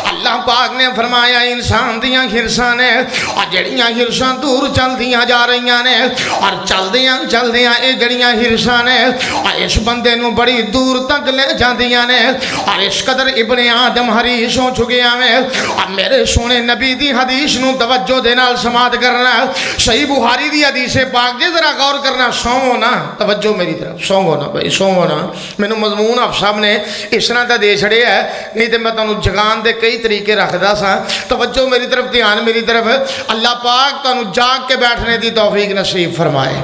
اللہ پاک نے فرمایا انسان دیاں ہرساں نے، اور جڑیاں ہرساں دور چل دیاں جا رہیاں نے، اور چل دیاں اے جڑیاں ہرساں نے اور اس بندے نو بڑی دور تک لے جاندیاں نے، اور اس قدر ابن آدم حریص ہو چکیا میں۔ اور میرے سونے نبی دی حدیث نو توجہ دے نال سماعت کرنا، صحیح بخاری دی حدیث پاک دے ذرا غور کرنا، سوو نا، توجہ میری طرف، سوو نا بھائی، سوو نا۔ مینوں مضمون آپ صاحب نے اس طرح دا دے چھڑے ہے، نہیں تے میں تانوں جگان دے کئی طریقے رکھدا سا۔ توجہ میری طرف، دھیان میری طرف، اللہ پاک تانوں جاگ کے بیٹھنے دی توفیق نصیب فرمائے۔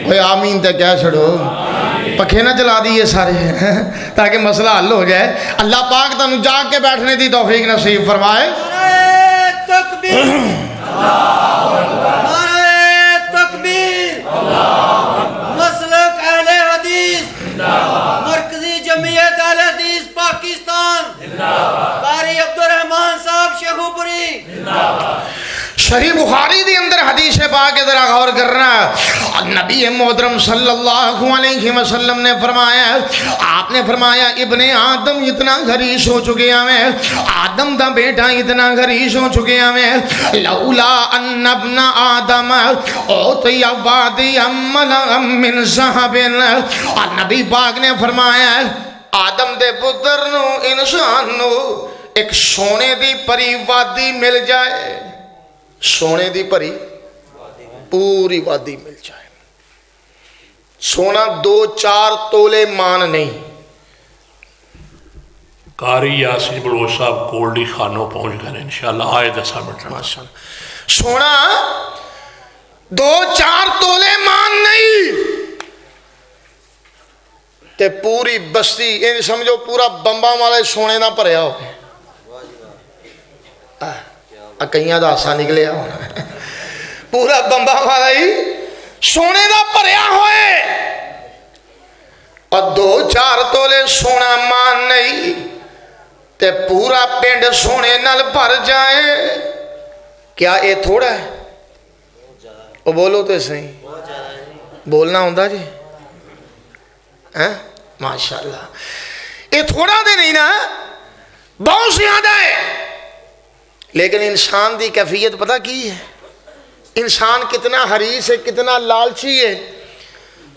اوے آمین تے کہہ چھڑو، پکھے نہ چلا دیئے سارے تاکہ مسئلہ حل ہو جائے۔ اللہ پاک تانوں جاگ کے بیٹھنے دی توفیق نصیب فرمائے۔ تکبیر، نعرہ تکبیر، مسلک اہل حدیث، مرکزی جمعیت اہل حدیث پاکستان، قاری عبدالرحمن صاحب شیخو پوری۔ صحیح بخاری دی اندر حدیث پاک ذرا غور کرنا، نبی محترم صلی اللہ علیہ وسلم نے فرمایا، آپ نے فرمایا ابن آدم اتنا غریش ہو چکے ہیں، آدم دا بیٹا اتنا غریش ہو چکے ہیں، لولا ان ابن آدم اوتی وادی ملأ من ذهب، اور نبی پاک نے فرمایا آدم دے پتر نو، انسان نو ایک سونے دی پری وادی مل جائے، سونے دی پری پوری وادی مل جائے، سونا 2-4 تولے مان نہیں۔ قاری یاسین بلوچ صاحب کولڈی خانوں پہنچ گئے انشاءاللہ، آئے 10 منٹ ماشاءاللہ، سونا 2-4 تولے مان نہیں تے پوری بستی، یہ سمجھو پورا بمبا والے سونے نہ پریا ہو، کئیاں دا آسا نکلے ہونا، پورا بمبا والا ہی سونے دا بھریا ہوئے اور 2-4 تولے سونا مان نہیں تے پورا پنڈ سونے نال بھر جائے، کیا یہ تھوڑا ہے؟ وہ بولو تو صحیح، بولنا ہوندہ جی، ماشاءاللہ، یہ تھوڑا دے نہیں نا، بہت زیادہ ہے۔ لیکن انسان دی کیفیت پتہ کی ہے؟ انسان کتنا حریص ہے، کتنا لالچی ہے۔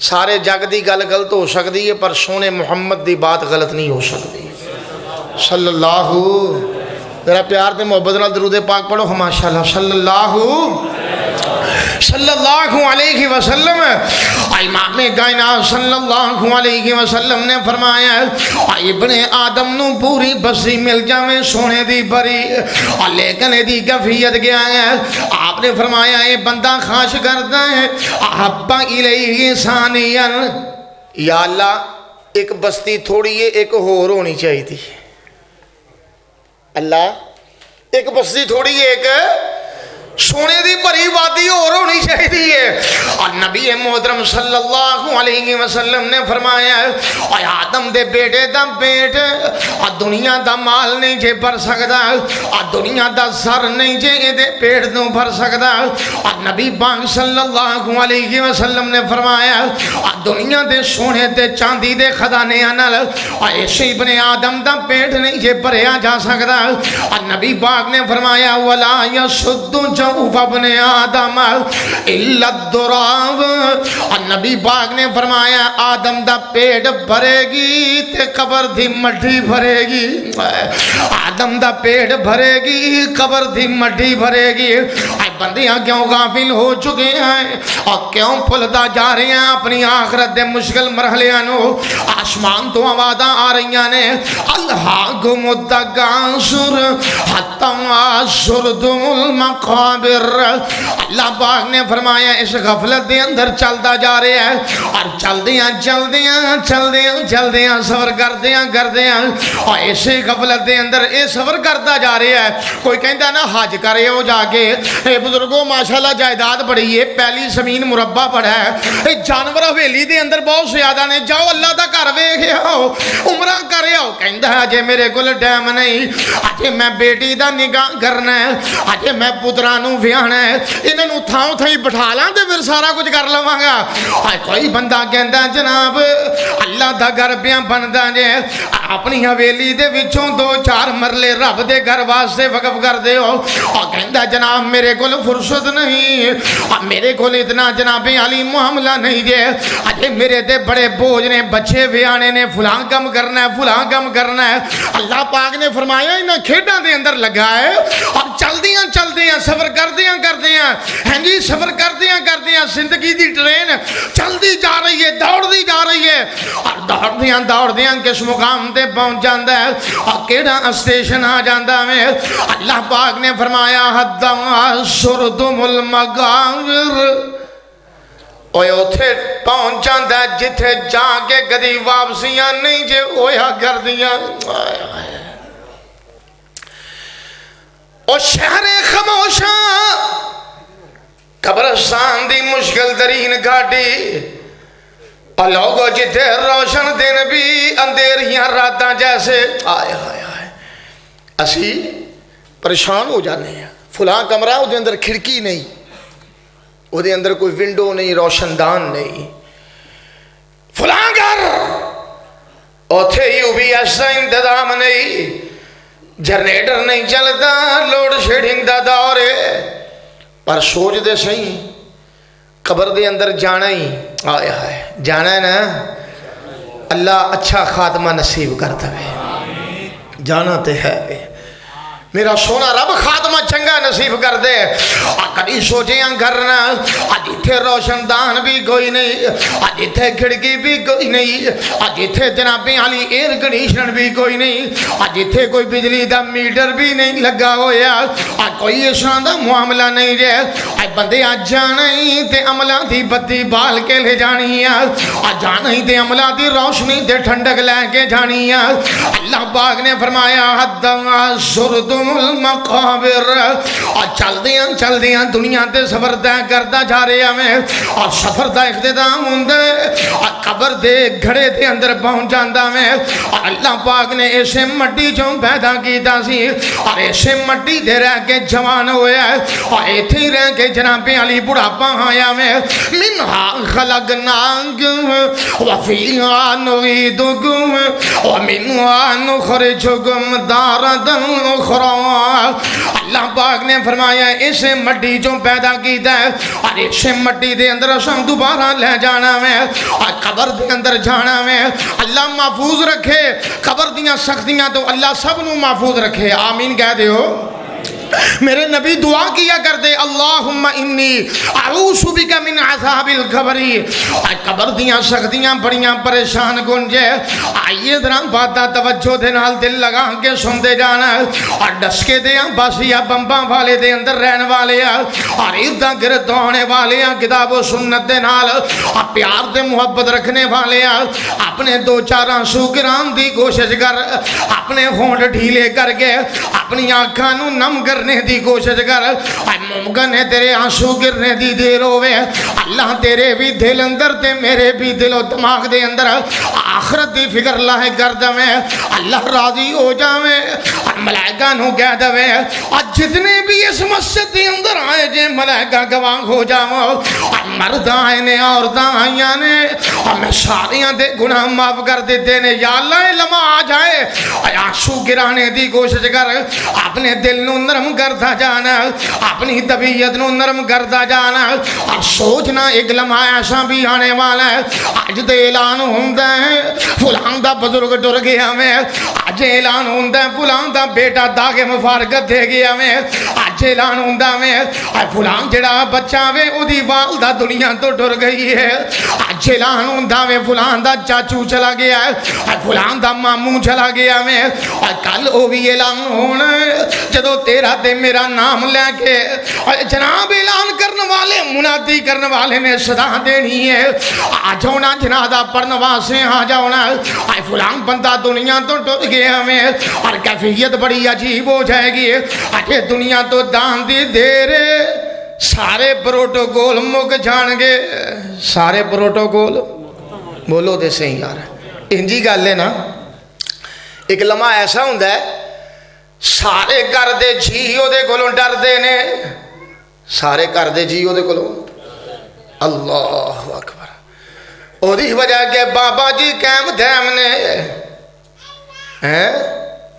سارے جگ دی گل غلط ہو سکتی ہے پر سونے محمد دی بات غلط نہیں ہو سکتی صلی اللہ، ذرا پیار تے محبت نال درود پاک پڑھو ماشاءاللہ، صلی اللہ علیہ وسلم۔ امام کائنات صلی اللہ علیہ وسلم نے فرمایا ابن آدم نو پوری بسی مل جاویں سونے دی بری، لیکن دی کیفیت کیا ہے؟ آپ نے فرمایا یہ بندہ خواہش کرتا ہے احب الیہ ثانیا، یا اللہ ایک بستی تھوڑی ہے ایک اور ہونی چاہیے تھی، اللہ ایک بستی تھوڑی ہے ایک سونے دی بھری وادی اور ہونی چاہیے۔ اور نبی محترم صلی اللہ علیہ وسلم نے فرمایا اے آدم دے بیٹے دا پیٹ دنیا دا مال نہیں جے بھر سکدا، دنیا دا سر نہیں جے دے پیٹ نو بھر سکدا۔ اور نبی پاک صلی اللہ علیہ وسلم نے فرمایا دنیا دے سونے تے چاندی دے خزانے نال ایسے ابن آدم دا پیٹ نہیں جے بھریا جا سکدا۔ اور نبی پاک نے فرمایا ولا یشد جوف ابن آدم الا الدراب، اور نبی پاک نے فرمایا آدم دا پیٹ بھرے گی تے قبر دی مٹی بھرے گی، آدم دا پیٹ بھرے گی قبر دی مٹی بھرے گی۔ اے بندیاں کیوں غافل ہو چکے ہیں اور کیوں پھلدا جا رہے ہیں اپنی آخرت دے مشکل مرحلیاں نو؟ آسمان تو آوازاں آ رہیاں نے الہاکم التکاثر حتی زرتم المقابر، اللہ پاک نے فرمایا اس غفلت دے اندر چلدا جا رہے ہیں اور چلدیاں سفر کردیاں اور اسی غفلت دے اندر اے سفر کرتا جا رہے ہیں۔ کوئی کہندا نا حج کرے ہو جا کے، اے بزرگوں ماشاءاللہ جائیداد بڑی ہے، پہلی زمین مربع پڑا ہے، اے جانور حویلی دے اندر بہت زیادہ نے، جاؤ اللہ دا گھر ویکھ آؤ، عمرہ کرے آؤ۔ کہندا ہے اجے میرے کول ٹائم نہیں، اجے میں بیٹی دا نگاہ کرنا ہے، اجے میں پتراں نوں ویاہنا ہے، انہاں نوں تھاں تھائی بٹھا لاں تے پھر سارا کچھ کر لواں گا۔ کوئی بندہ کہندا جناب اللہ دا گھر پیاں بندا جے، اپنی حویلی دے وچوں 2-4 مرلے رب دے گھر واسطے وقف کر دے ہو، اور کہندا جناب میرے کول فرصت نہیں، میرے کول اتنا جناب علی معاملہ نہیں جے، اجے میرے تے بڑے بوجھ نے، بچے ویانے نے، فلاں کم کرنا ہے فلاں کم کرنا ہے۔ اللہ پاک نے فرمایا انہاں کھیڈاں دے اندر لگا ہے اور چلدیاں سفر کردیاں ہاں جی سفر کردیاں زندگی دی ٹرین چلدی جا رہی ہے، دوڑدی جا رہی ہے، اور دوڑدیاں کس مقام تے پہنچ جاندا ہے اور کیڑا اسٹیشن آ جاندا ہے۔ اللہ پاک نے فرمایا حتی زرتم المقابر، اوے اوتھے پہنچ جاندا ہے جتھے جا کے کدی واپسیاں نہیں جے ہویا کردیاں۔ اور شہر خاموشاں قبرستان دی مشکل ترین گھاٹی، اور لوگو جتھے روشن دن بھی اندھیریاں راتاں جیسے، آئے اسی پریشان ہو جانے ہیں۔ فلاں کمرہ او دے اندر کھڑکی نہیں، او دے اندر کوئی ونڈو نہیں، روشن دان نہیں، فلاں گھر اوتھے یو بی ایس کا انتظام نہیں، جنریٹر نہیں چلتا، لوڈ شیڈنگ دا دور ہے۔ پر سوچ دے صحیح قبر دے اندر جانا ہی جانا ہے نا، اللہ اچھا خاتمہ نصیب کرتا ہے، جانا تے ہے میرا سونا رب خاتمہ چنگا نصیب کر دے۔ کبھی سوچیاں کرنا اج اتھے روشن دان بھی کوئی نہیں، اج اتھے کھڑکی بھی کوئی نہیں، اج اتھے جناب علی ایئر کنڈیشنر بھی کوئی نہیں، اج اتھے کوئی بجلی دا میٹر بھی نہیں لگا ہویا، اج کوئی اس طرح دا معاملہ نہیں جے۔ اج بندے اج جانا ہی تے عملہ دی بتی بال کے لے جانی ہے، اج جانا ہی تے عملہ دی روشنی تے ٹھنڈک لے کے جانی ہے۔ اللہ پاک نے فرمایا حتی زرتم المقابر اور چلدیاں دنیا تے سفر طے کرتا جا رہا میں اور سفر دا اختتام ہوندا ہے اور قبر دے گھڑے دے اندر پہنچ جاندا میں اور اللہ پاک نے اسے مٹی چوں پیدا کیتا سی اور اسے مٹی دے رہ کے جوان ہویا ہے اور ایتھے ہی رہ کے جناب علی بڑھاپا آیا میں منہا خلقناکم وفیہا نعیدکم ومنہا نخرجکم تارۃ اخری اللہ پاک نے فرمایا اسے مٹی چوں پیدا کیتا ہے اور اسے مٹی دے اندر اساں دوبارہ لے جانا میں اور قبر دے اندر جانا میں اللہ محفوظ رکھے قبر دیاں سختیاں تو اللہ سب نو محفوظ رکھے آمین کہہ دیو میرے نبی دعا کیا کرتے اللہم انی اعوذ بک من عذاب القبر قبر دیاں سختیاں بڑیاں پریشان گنجے آئیے ذرا باتاں توجہ دے نال دل لگا کے سنتے جانا اور ڈسکے دے باسیا بمباں والے دے اندر رہن والے اور اردا گرد ہونے والے کتاب و سنت دے نال پیار دے محبت رکھنے والے اپنے دو چار آنسو گران دی کوشش کر اپنے ہونٹ ڈھیلے کر کے اپنی آنکھاں نو نم کرنے دی کوشش کر ممکن ہے تیرے آنسو گرنے دی دیر ہوئے اللہ تیرے بھی دل اندر تے میرے بھی دل و دماغ دے اندر آخرت دی فکر لاہے کر دوے اللہ راضی ہو جاوے اور ملائکہ نو کہہ دوے اور جتنے بھی اس مسجد دے اندر آئے جے ملائکہ گواہ ہو جاؤ اور مرد آئے نے عورتاں آئیاں نے اور میں ساریاں دے گناہ معاف کر دیتے نے یا اللہ لمحہ آ جائے اور آنسو گرانے دی کوشش کر اپنے دل نو نرم کرتا جانا اپنی طبیعت نو نرم کرتا جانا اور سوچنا ایک لمحہ ایسا بھی آنے والا ہے آج دے اعلان ہوندہ ہے فلان دا بزرگ ٹر گیا میں آج اعلان ہوندہ ہے فلان دا بیٹا داغ مفارقت دے گیا میں آج اعلان ہوندہ میں فلان جڑا بچہ وے او دی والدہ دنیا تو ٹر گئی ہے آج اعلان ہوندہ میں فلان دا چاچو چلا گیا ہے فلان دا ماموں چلا گیا میں اور کل او بھی اعلان ہونا جدو تیرا تے میرا نام لے کے جناب اعلان کرنے والے منادی کرنے والے نے صدا دینی ہے آ جاؤنا جنازہ پڑھنے واسطے آ جاؤنا آئے فلان بندہ دنیا تو ٹر گیا میں اور کیفیت بڑی عجیب ہو جائے گی آجے دنیا تو دان دی دیر سارے پروٹوکول مک جان گے سارے پروٹوکول بولو دے صحیح یار انجی گل ہے نا ایک لمحہ ایسا ہوندہ ہے سارے کر دے جیو دے کولوں ڈر دے نے سارے کر دے جیو دے کولوں اللہ اکبر او دی وجہ کہ بابا جی قائم دائم نے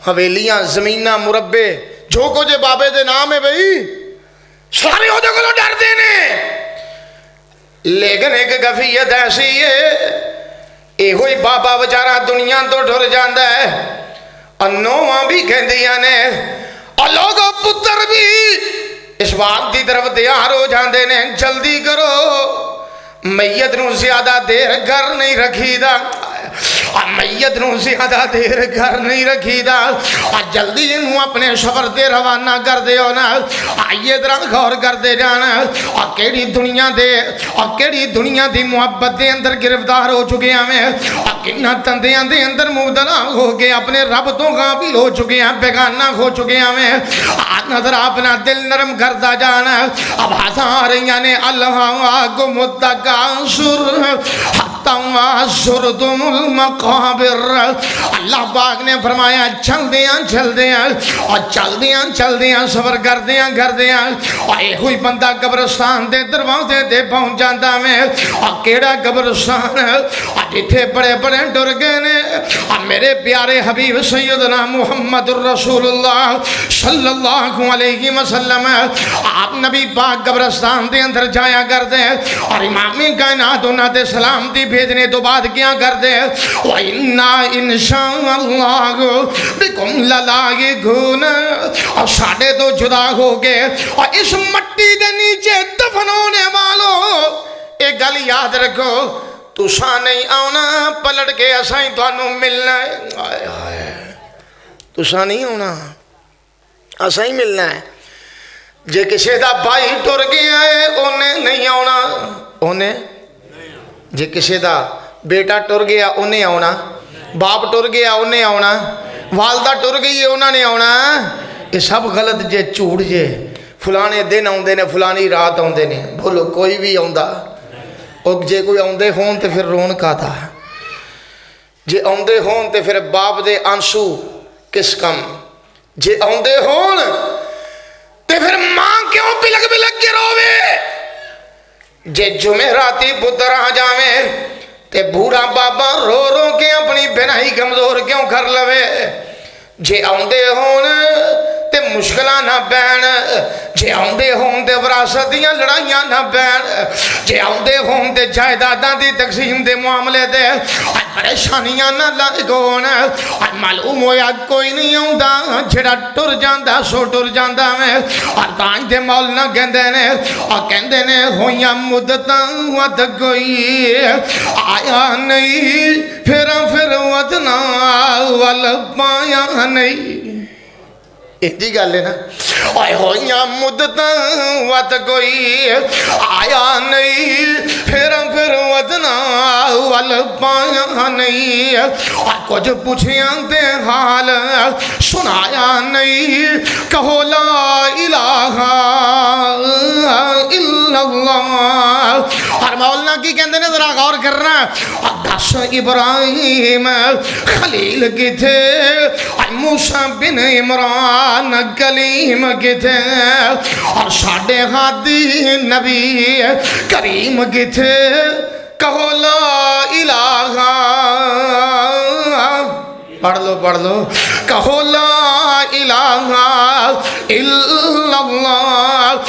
حویلیاں زمیناں مربے جو کچھ بابے دے نام ہے بھئی سارے او دے کولوں ڈر دے نے لیکن ایک گفیت ایسی ہے اے ہوئی بابا بچارہ دنیا تو ڈر جاندہ ہے انوہاں بھی کہندیاں نے اور لوگوں پتر بھی اس بات دی طرف تیار ہو جاندے نے جلدی کرو میت نو زیادہ دیر گھر نہیں رکھی دا میت نو زیادہ دیر گھر نہیں رکھی دا جلدی انہوں اپنے سفر دے روانہ کر دے ہونا آئیے درہ غور کر دے جانا اور کیڑی دنیا دی محبت دے اندر گرفتار ہو چکے ہمیں اور کنہ تندیاں دے اندر مبتلا ہو کے اپنے رب تو غافل ہو چکے ہیں بیگانہ ہو چکے ہمیں آج نظر اپنا دل نرم کرتا جانا اب ہزار یعنی اللہ کو متقاصر حتی واسرتم المقابر اللہ پاک نے فرمایا چل دیاں اور چل دیاں سفر کر دیاں اور ایک ہوئی بندہ قبرستان دے دروازے دے پہنچ جاتا میں اور کیڑا قبرستان اور جتھے بڑے بڑے ڈر گئے نے اور میرے پیارے حبیب سیدنا محمد الرسول اللہ صلی اللہ علیہ وسلم آپ نبی پاک قبرستان دے اندر جایا کر دے اور امام کائنات انہاں دے سلام دی بھیجنے تو بعد کیا کر دے وَإِنَّا إِنشَاءَ اللَّهُ بِكُمْ لَلَائِقُونَ اور ساڑھے تو جدا ہو گئے اور اس مٹی دے نیچے دفن ہونے والوں ایک گل یاد رکھو تساں نہیں آنا پلٹ کے اسائیں تانوں ملنا ہے تساں نہیں آنا اسائیں ملنا ہے جے کسی دا بھائی ٹر گیا ہے انہیں نہیں آنا انہیں جے کسی دا بیٹا ٹر گیا انہیں آنا باپ ٹر گیا انہیں آنا والدہ ٹر گئی ہے انہوں نے آنا یہ سب غلط جے جھوٹ جے فلانے دن آندے نے فلانی رات آندے نے بولو کوئی بھی آندا اور جے کوئی آندے ہون تے پھر رون کا تھا جے آندے ہون تے پھر باپ دے آنسو کس کم جے آندے ہون تے پھر ماں کیوں بلک کے روے جے جمعراتی پتر آ جاویں تے بوڑھا بابا رو رو کے اپنی بنائی کمزور کیوں کر لوے جے آندے ہون تے مشکلہ نہ بین جے آندے ہون تے وراثتیاں لڑائیاں نہ بین جے آندے ہون تے جائیداداں دی تقسیم دے معاملے دے پریشانیاں نہ لگون معلوم ہویا کوئی نہیں آندا جڑا ٹر جاندا سو ٹر جاندا میں اور تانج دے مولانا کہندے نے اور کہندے نے ہویاں مدتاں ود کوئی آیا نہیں پھر ودنا ول پایا نہیں ایڈی گل ہے نا آئے ہویاں مدتاں ود کوئی آیا نہیں پھر ودنا ول پایا نہیں اور کچھ پوچھیاں دے حال سنایا نہیں کہو لا الہ الا اللہ اور مولانا کی کہندے نے ذرا غور کرنا دس ابراہیم خلیل کی تھے موسیٰ بن عمران کلیم کی تھے اور ساڑھے ہادی نبی کریم کی تھے کہو لا الہ پڑھ لو کہو لا الہ الا اللہ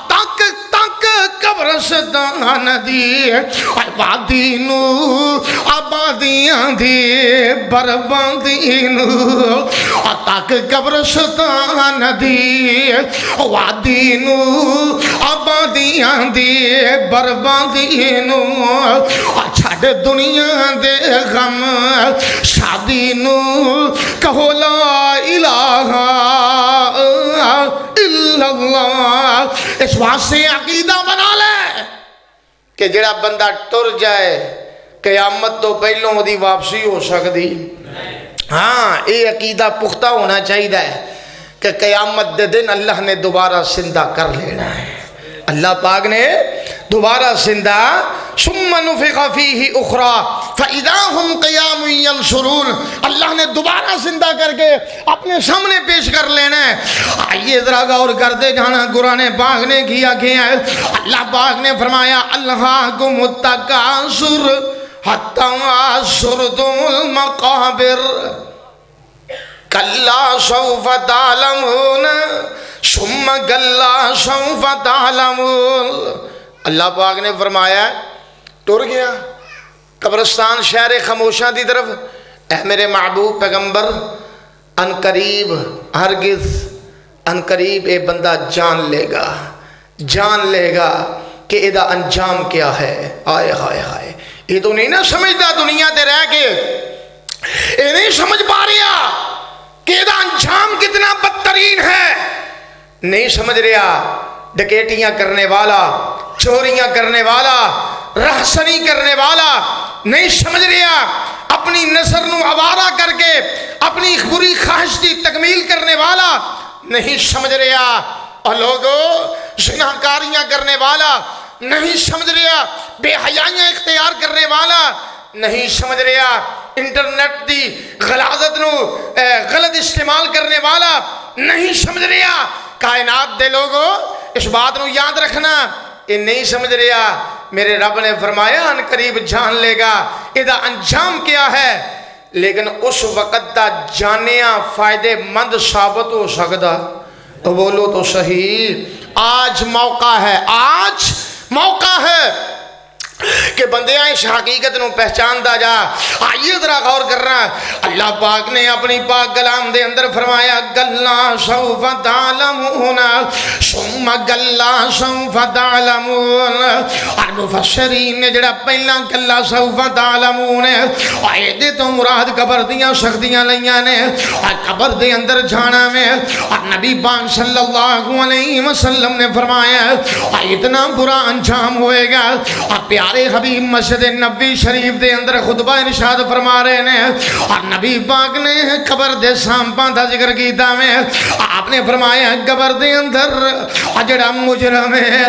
تک قبرستان دی آبادی نو آبادیاں دی بربادی نو تک قبرستان دی وادی نو آبادیاں دی بربادی نو چھڑ دنیا دے غم شادی نو کہو لا الہ الا اللہ اس واسطے عقیدہ بنا لے کہ جڑا بندہ ٹر جائے قیامت تو پہلوں دی واپسی ہو سکتی ہاں یہ عقیدہ پختہ ہونا چاہیے کہ قیامت دے دن اللہ نے دوبارہ زندہ کر لینا ہے اللہ پاک نے دوبارہ زندہ ثم نفخ فیہ اخرى فاذا هم قیام ینظرون اللہ نے دوبارہ زندہ کر کے اپنے سامنے پیش کر لینا ہے آئیے ذرا غور کرتے جانا قرآن پاک نے کیا ہے اللہ پاک نے فرمایا الہاکم التکاثر حتی زرتم المقابر کلا سوف تعلمون ثم کلا سوف تعلمون اللہ پاک نے فرمایا ٹر گیا قبرستان شہر خاموشاں دی طرف اے میرے محبوب پیغمبر ان قریب ہرگز ان قریب اے بندہ جان لے گا کہ ادا انجام کیا ہے آئے ہائے ہائے یہ تو نہیں نہ سمجھتا دنیا تے رہ کے یہ نہیں سمجھ پا رہا کہ ادا انجام کتنا بدترین ہے نہیں سمجھ رہا ڈکیٹیاں کرنے والا چوریاں کرنے والا رہسنی کرنے والا نہیں سمجھ رہا اپنی نظر نو آوارہ کر کے اپنی بری خواہش کی تکمیل کرنے والا نہیں سمجھ رہا اور لوگوں زناکاریاں کرنے والا نہیں سمجھ رہا بے حیائیاں اختیار کرنے والا نہیں سمجھ رہا انٹرنیٹ دی غلاظت نو غلط استعمال کرنے والا نہیں سمجھ رہا کائنات دے لوگوں اس بات نو یاد رکھنا یہ نہیں سمجھ رہا میرے رب نے فرمایا ان قریب جان لے گا ادا انجام کیا ہے لیکن اس وقت دا جانیاں فائدے مند ثابت ہو سکتا تو بولو تو صحیح آج موقع ہے کہ بندیاں اس حقیقت نو پہچاندا جا آئیے ذرا غور کرنا اللہ پاک نے اپنی پاک کلام دے اندر فرمایا گلا سوف تعلمون ثم گلا سوف تعلمون اور مفسرین نے جڑا پہلا گلا سوف تعلمون آئے دے تو مراد قبر دیاں سختیاں لیاں نے اور قبر دے اندر جانا میں اور نبی پاک صلی اللہ علیہ وسلم نے فرمایا اتنا برا انجام ہوئے گا اور پیارے حبیب مسجد نبی شریف دے اندر خطبہ ارشاد فرما رہے ہیں اور نبی پاک نے قبر دے سانپاں دا ذکر کیتا میں آپ نے فرمایا قبر دے اندر جڑا مجرم ہے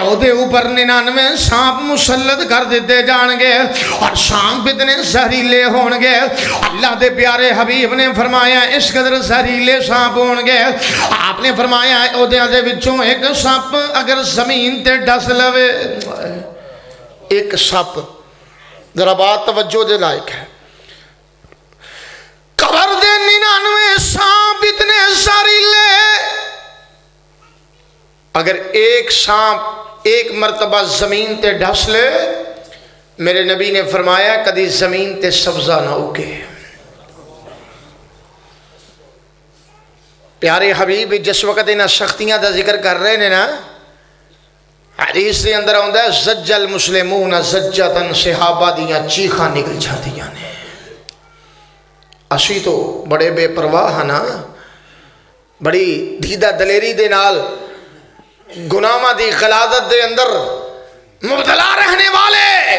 او دے اوپر 99 سانپ مسلط کر دیتے جان گے اور سانپ اتنے زہریلے ہون گے اللہ دے پیارے حبیب نے فرمایا اس قدر زہریلے سانپ ہون گے آپ نے فرمایا او دے وچوں ایک سانپ اگر زمین تے ڈس لوے ایک سپ ذرا بات توجہ دے لائق ہے قبر دے 99 سانپ اتنے زہریلے اگر ایک سانپ ایک مرتبہ زمین تے ڈس لے میرے نبی نے فرمایا کدی زمین تے سبزہ نہ اگے پیارے حبیب جس وقت انہاں سختیاں دا ذکر کر رہے ہیں نا حدیث دے اندر آندا ہے زج المسلمون زجتن صحابہ دیاں چیخاں نکل جاندیاں نے اسی تو بڑے بے پرواہ ہاں نا بڑی دیدہ دلیری دے نال گناہاں دی غلاظت دے اندر مبتلا رہنے والے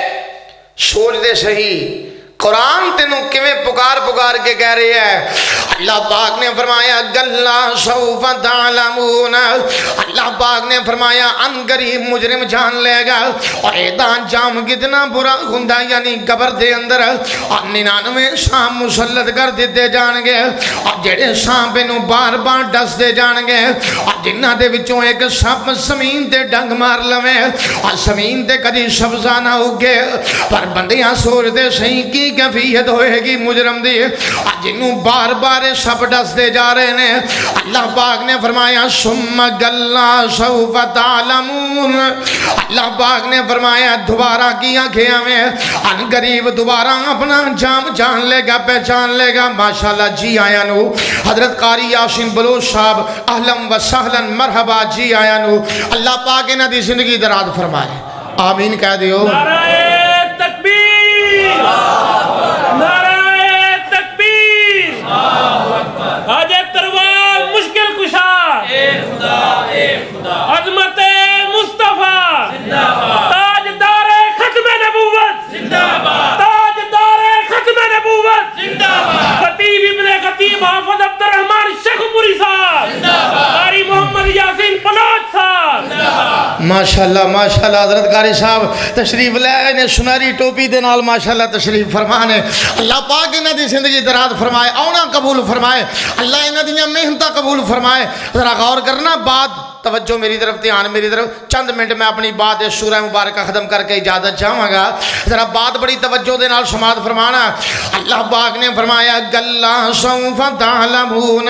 سوچ دے صحیح قرآن تینوں کیویں پکار پکار کے کہہ رہے ہیں اللہ پاک نے فرمایا گلا سوف تعلمون اللہ پاک نے فرمایا ان قریب مجرم جان لے گا اور ایدا انجام کتنا برا ہوندا یعنی قبر دے اندر 99 سانپ مسلط کر دیتے جان گے اور جڑے سانپ نوں بار بار ڈس دے جان گے اور جنہاں دے وچوں ایک سانپ زمین تے ڈنگ مار لوے اور زمین تے کدی سبزہ نہ اگے پر بندیاں سوچ دے صحیح کی کیفیت ہوئے گی مجرم دی جنہوں بار بار سب ڈس دے جا رہے ہیں اللہ پاک نے فرمایا ثم گلا سوف تعلمون اللہ پاک نے فرمایا دوبارہ کی آنکھیں میں ان قریب دوبارہ اپنا جام جان لے گا پہچان لے گا ماشاءاللہ جی آیا نو حضرت قاری یاسین بلوچ صاحب اہلا و سہلا مرحبا جی آیا نو اللہ پاک انہاں دی زندگی دراز فرمائے آمین کہہ دیو نعرہ تکبیر نعرہ تکبیر حاج تروال مشکل کشا عظمت مصطفیٰ تاجدار ختم نبوت تاجدار ختم نبوت خطیب ابن خطیب حافظ عبد الرحمن شیخ پوری صاحب قاری محمد یاسین بلوچ صاحب ماشاءاللہ حضرت قاری صاحب تشریف لے آئے نے سنہری ٹوپی دے نال ماشاءاللہ تشریف فرمانے اللہ پاک انہاں دی زندگی دراز فرمائے اونا قبول فرمائے اللہ انہاں دی محنتاں قبول فرمائے ذرا غور کرنا بعد توجہ میری طرف دھیان میری طرف چند منٹ میں اپنی بات سورہ مبارکہ ختم کر کے اجازت چاہوں گا ذرا بات بڑی توجہ دے نال سماعت فرمانا اللہ پاک نے فرمایا گلا سوف تعلمون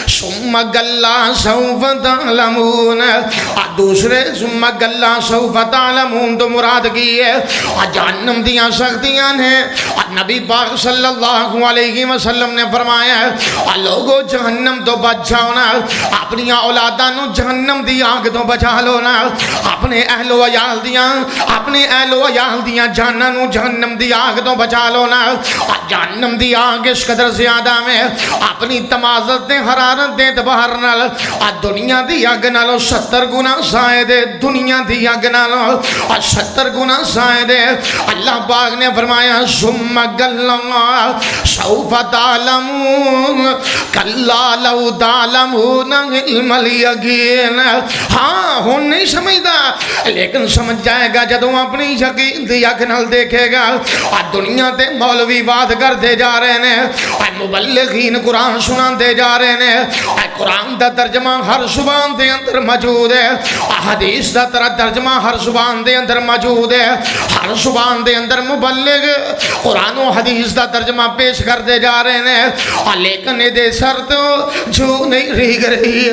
ثم گلا سوف تعلمون دوسرے ثم گلا سوف تعلمون تو مراد کی ہے جہنم دیاں سختیاں ہیں نبی پاک صلی اللہ علیہ وسلم نے فرمایا لوگو جہنم تو بچ جاؤ نا اپنی اولاداں نو جہنم دی آگ تو بچا لو نا اپنے اہل و عیال دیاں جاناں نو جہنم دی آگ تو بچا لو نا جہنم دی آگ اس قدر زیادہ میں اپنی تمازت دے حرارت دے اعتبار نال دنیا دی آگ نالو 70 گنا زائد ہے دنیا دی آگ نالو 70 گنا زائد ہے اللہ پاک نے فرمایا ثم گلا سوف تعلمون کلا لو تعلمون علم الیقین ہاں ہون نہیں سمجھدا لیکن سمجھ جائے گا جدوں اپنی یقین دی اکھ نال دیکھے گا دنیا تے مولوی بات کرتے جا رہے ہیں مبلغین قرآن سناندے جا رہے ہیں قرآن دا ترجمہ ہر زبان دے اندر موجود ہے حدیث دا ترجمہ ہر زبان دے اندر موجود ہے ہر زبان دے اندر مبلغ قرآن و حدیث دا ترجمہ پیش کرتے جا رہے ہیں لیکن دے سر تو جو نہیں رہ رہی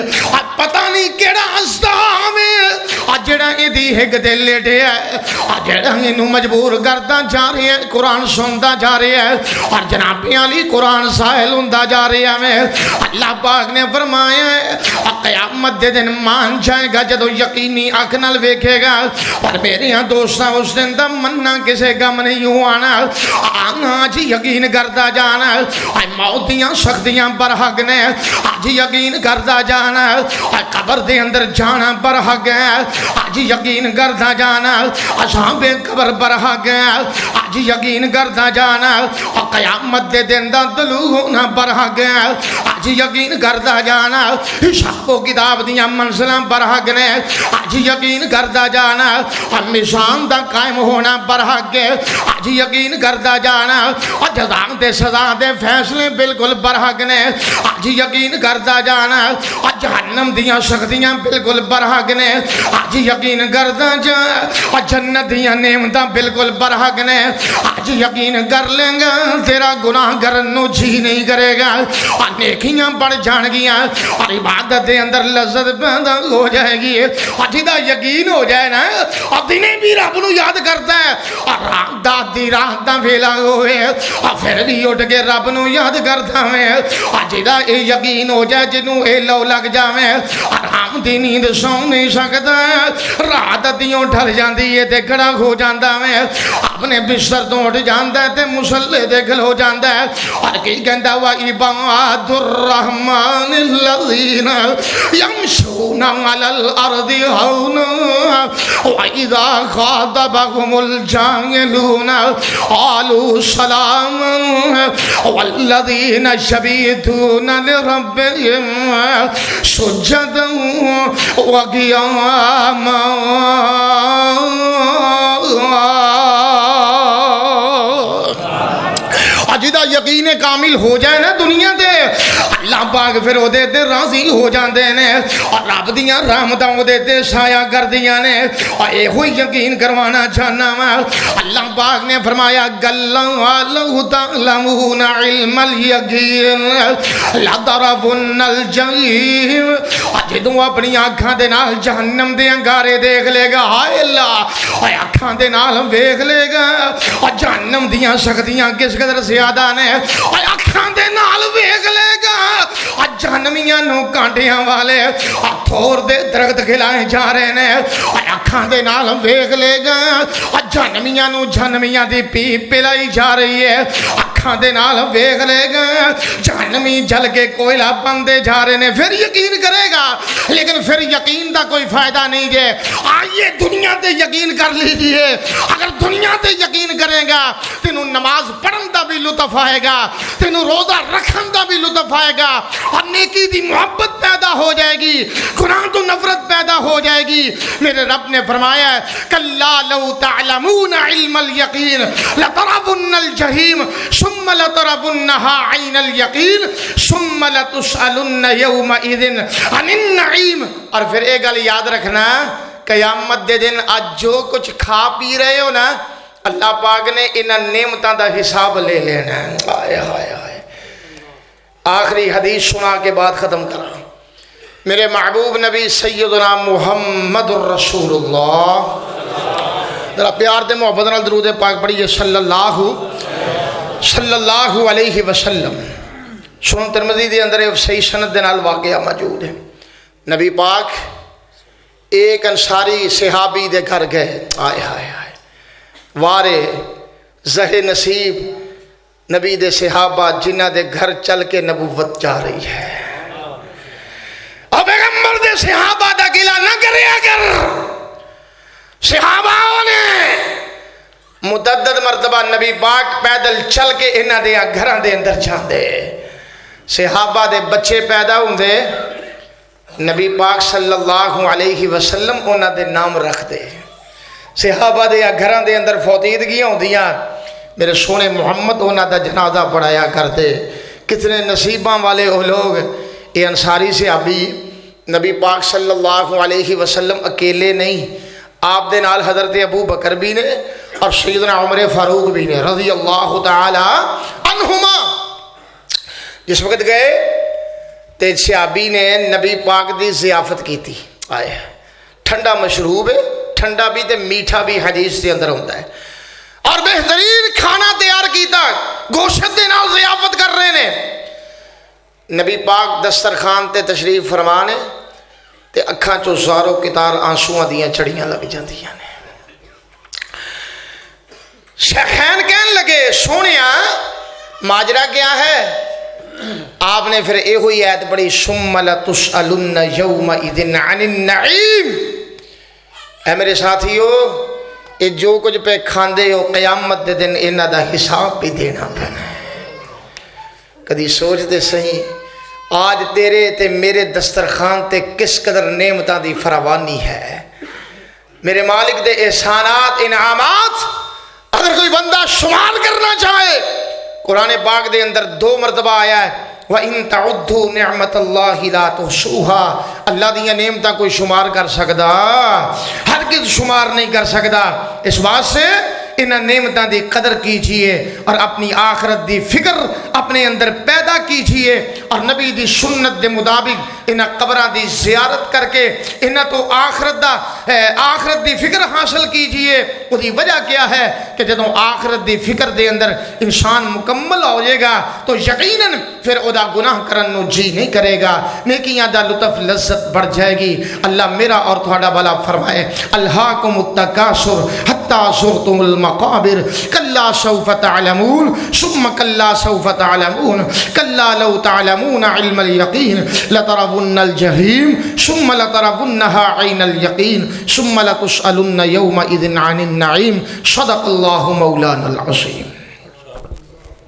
پتہ نہیں کیڑا ہستا ہمیں جڑا دی ہک دے لیٹے ہے جڑا انہوں مجبور کرتا جا رہے ہیں قرآن سنتا جا رہے ہیں اور جناب علی قرآن سائل ہوندہ جا رہے ہیں اللہ پاک نے فرمایا ہے قیامت دے دن مان جائے گا جدو یقینی آنکھ نال ویکھے گا اور میرے یہاں دوستاں اس دن دا مننا کسے غم نہیں ہوانا آنا آج یقین کرتا جانا موت دیاں سختیاں پر حق نے آج یقین کرتا جانا قبر دے اندر جانا پر حق ہے اج یقین کردا جانا اصحاب قبر برہا گیا اج یقین کردا جانا قیامت دے دن دا طلوع ہونا برہا گیا اج یقین کردا جانا حساب و کتاب دیاں منزلاں برہا گنے اج یقین کردا جانا میزان دا قائم ہونا برہا گئے اج یقین کردا جانا جزا دے سزا دے فیصلے بالکل برحق نے اج یقین کردا جانا جہنم دیاں سختیاں بالکل برحق نے اج یقین کردا جا جنت دیاں نعمتاں بالکل برحق نے اج یقین کر لیں گا تیرا گناہ کرن نو جی نہیں کرے گا نیکیاں بڑھ جان گیاں اور عبادت دے اندر لذت پیدا ہو جائے گی اج دا یقین ہو جائے نا اور دنے بھی رب نو یاد کرتا ہے اور رات دی رات دا ویلا ہوئے اور پھر بھی اٹھ کے رب نو یاد کرتا ہے اج دا اے یقین ہو جائے جنوں اے لو لگ جاوے آرام دی نیند سو نہیں سکتا رات دیوں ڈھل جاندی ہے تے کھڑا ہو جاندا ہے اپنے بستر تو اٹھ جاندا ہے تے مصلی تے کھلو جاندا ہے اور کی کہندا وا عباد الرحمن الذین یمشون علی الارض ہونا واذا خاطبهم الجاهلون قالوا سلاما والذین یبیتون لربهم سجدا وقیاما جدا یقین کامل ہو جائے نا دنیا دے اللہ پاک پھر او دے تے راضی ہو جاندے نے اور رب دیاں رحمتاں او دے تے سایہ کر دیاں نے اور اے ہوئی یقین کروانا چاہنا میں اللہ پاک نے فرمایا گلّا لو تعلمون علم الیقین لترون الجحیم جدوں اپنی آنکھاں دے نال جہنم دے انگارے دیکھ لے گا ہائے اللہ اے آنکھاں دے نال ویکھ لے گا اور جہنم دیاں سختیاں کس قدر زیادہ نے اور اکھاں دے نال ویکھ لے گا اور جہنمیاں نو کانٹیاں والے اور تھور دے درخت کھلائے جا رہے نے اور اکھاں دے نال ویکھ لے گا اور جہنمیاں نو جہنمیاں دی پیپ پلائی جا رہی ہے اکھاں دے نال ویکھ لے گا جہنمی جل کے کوئلہ بندے جا رہے نے پھر یقین کرے گا لیکن پھر یقین دا کوئی فائدہ نہیں ہے آئیے دنیا تے یقین کر لیجئے اگر دنیا تے یقین کرے گا تینوں نماز پڑھن دا بھی لطف آئے گا تینوں روزہ رکھن دا بھی لطف آئے گا اور نیکی دی محبت پیدا ہو جائے گی گناہ تو نفرت پیدا ہو جائے گی میرے رب نے فرمایا ہے کلا لو تعلمون علم الیقین لترون الجحیم ثم لترونها عین الیقین ثم لتسألن یومئذ عن النعیم اور پھر ایک گل یاد رکھنا قیامت دے دن آج جو کچھ کھا پی رہے ہو نا اللہ پاک نے انہاں نعمتاں دا حساب لے لینا ہے آئے آئے آئے آخری حدیث سنا کے بعد ختم کرا میرے محبوب نبی سیدنا محمد الرسول اللہ ذرا پیار دے محبت نال درود پاک پڑھیے صلی اللہ علیہ وسلم سنن ترمذی دے اندر صحیح سند دے نال واقعہ موجود ہے نبی پاک ایک انصاری صحابی دے گھر گئے آئے آئے آئے وارے زہ نصیب نبی دے صحابہ جنہ دے گھر چل کے نبوت جا رہی ہے اور پیغمبر دے صحابہ دا گلہ نہ کرے اگر صحابہ نے متعدد مرتبہ نبی پاک پیدل چل کے انہ دے گھران دے اندر جان دے صحابہ دے بچے پیدا ہوں دے نبی پاک صلی اللہ علیہ وسلم انہ دے نام رکھ دے صحابہ دے گھران دے اندر فوتیدگیاں ہوں دیاں میرے سونے محمد انہ دا جنازہ پڑھایا کرتے کتنے نصیباں والے وہ لوگ یہ انصاری صحابی نبی پاک صلی اللہ علیہ وسلم اکیلے نہیں آپ دے نال حضرت ابو بکر بھی نے اور سیدنا عمر فاروق بھی نے رضی اللہ تعالی عنہما جس وقت گئے تے صحابی نے نبی پاک دی ضیافت کی تھی آئے ٹھنڈا مشروب ہے ٹھنڈا بھی تے میٹھا بھی حدیث دے اندر ہوتا ہے اور بہترین کھانا تیار کیتا گوشت دے نال ضیافت کر رہے نے نبی پاک دسترخوان تے تشریف فرمانے تے اکھاں چو زارو کتار آنسوਆਂ دیاں چڑیاں لگ جاندیاں نے شیخین کہنے لگے سونیا ماجرا کیا ہے آپ نے پھر اے ہوئی آیت پڑھی ثم لتسألن یومئذ عن النعیم اے میرے ساتھیو، یہ جو کچھ پہ کھاندے ہو قیامت دے دن انہاں دا حساب بھی دینا پینا ہے۔ کدی سوچ دے صحیح آج تیرے تے میرے دسترخوان تے کس قدر نعمتاں دی فراوانی ہے، میرے مالک دے احسانات انعامات اگر کوئی بندہ شمار کرنا چاہے، قرآن پاک دے اندر 2 مرتبہ آیا ہے وَإِن تَعُدُّوا نِعْمَةَ اللَّهِ لَا تُحْصُوهَا، اللہ دیا نعمتاں کوئی شمار کر سکدا، ہرگز شمار نہیں کر سکدا۔ اس بات سے انہاں نعمتاں دی قدر کیجئے اور اپنی آخرت دی فکر اپنے اندر پیدا کیجئے، اور نبی دی سنت دے مطابق انہاں قبراں دی زیارت کر کے انہاں تو آخرت دی فکر حاصل کیجئے۔ وہ دی وجہ کیا ہے کہ جدوں آخرت دی فکر دے اندر انسان مکمل ہو جائے گا تو یقیناً پھر او دا گناہ کرن نو جی نہیں کرے گا، نیکیاں دا لطف لذت بڑھ جائے گی۔ اللہ میرا اور تھوڑا بھلا فرمائے، الہاکم التکاثر حتی زرتم المقابر کلا سوف تعلمون ثم کلا سوف تعلمون کلا لو تعلمون علم الیقین لترون الجحیم ثم لترونها عین الیقین ثم لتسألن یومئذ عن النعیم۔ صدق اللہ مولانا العظیم۔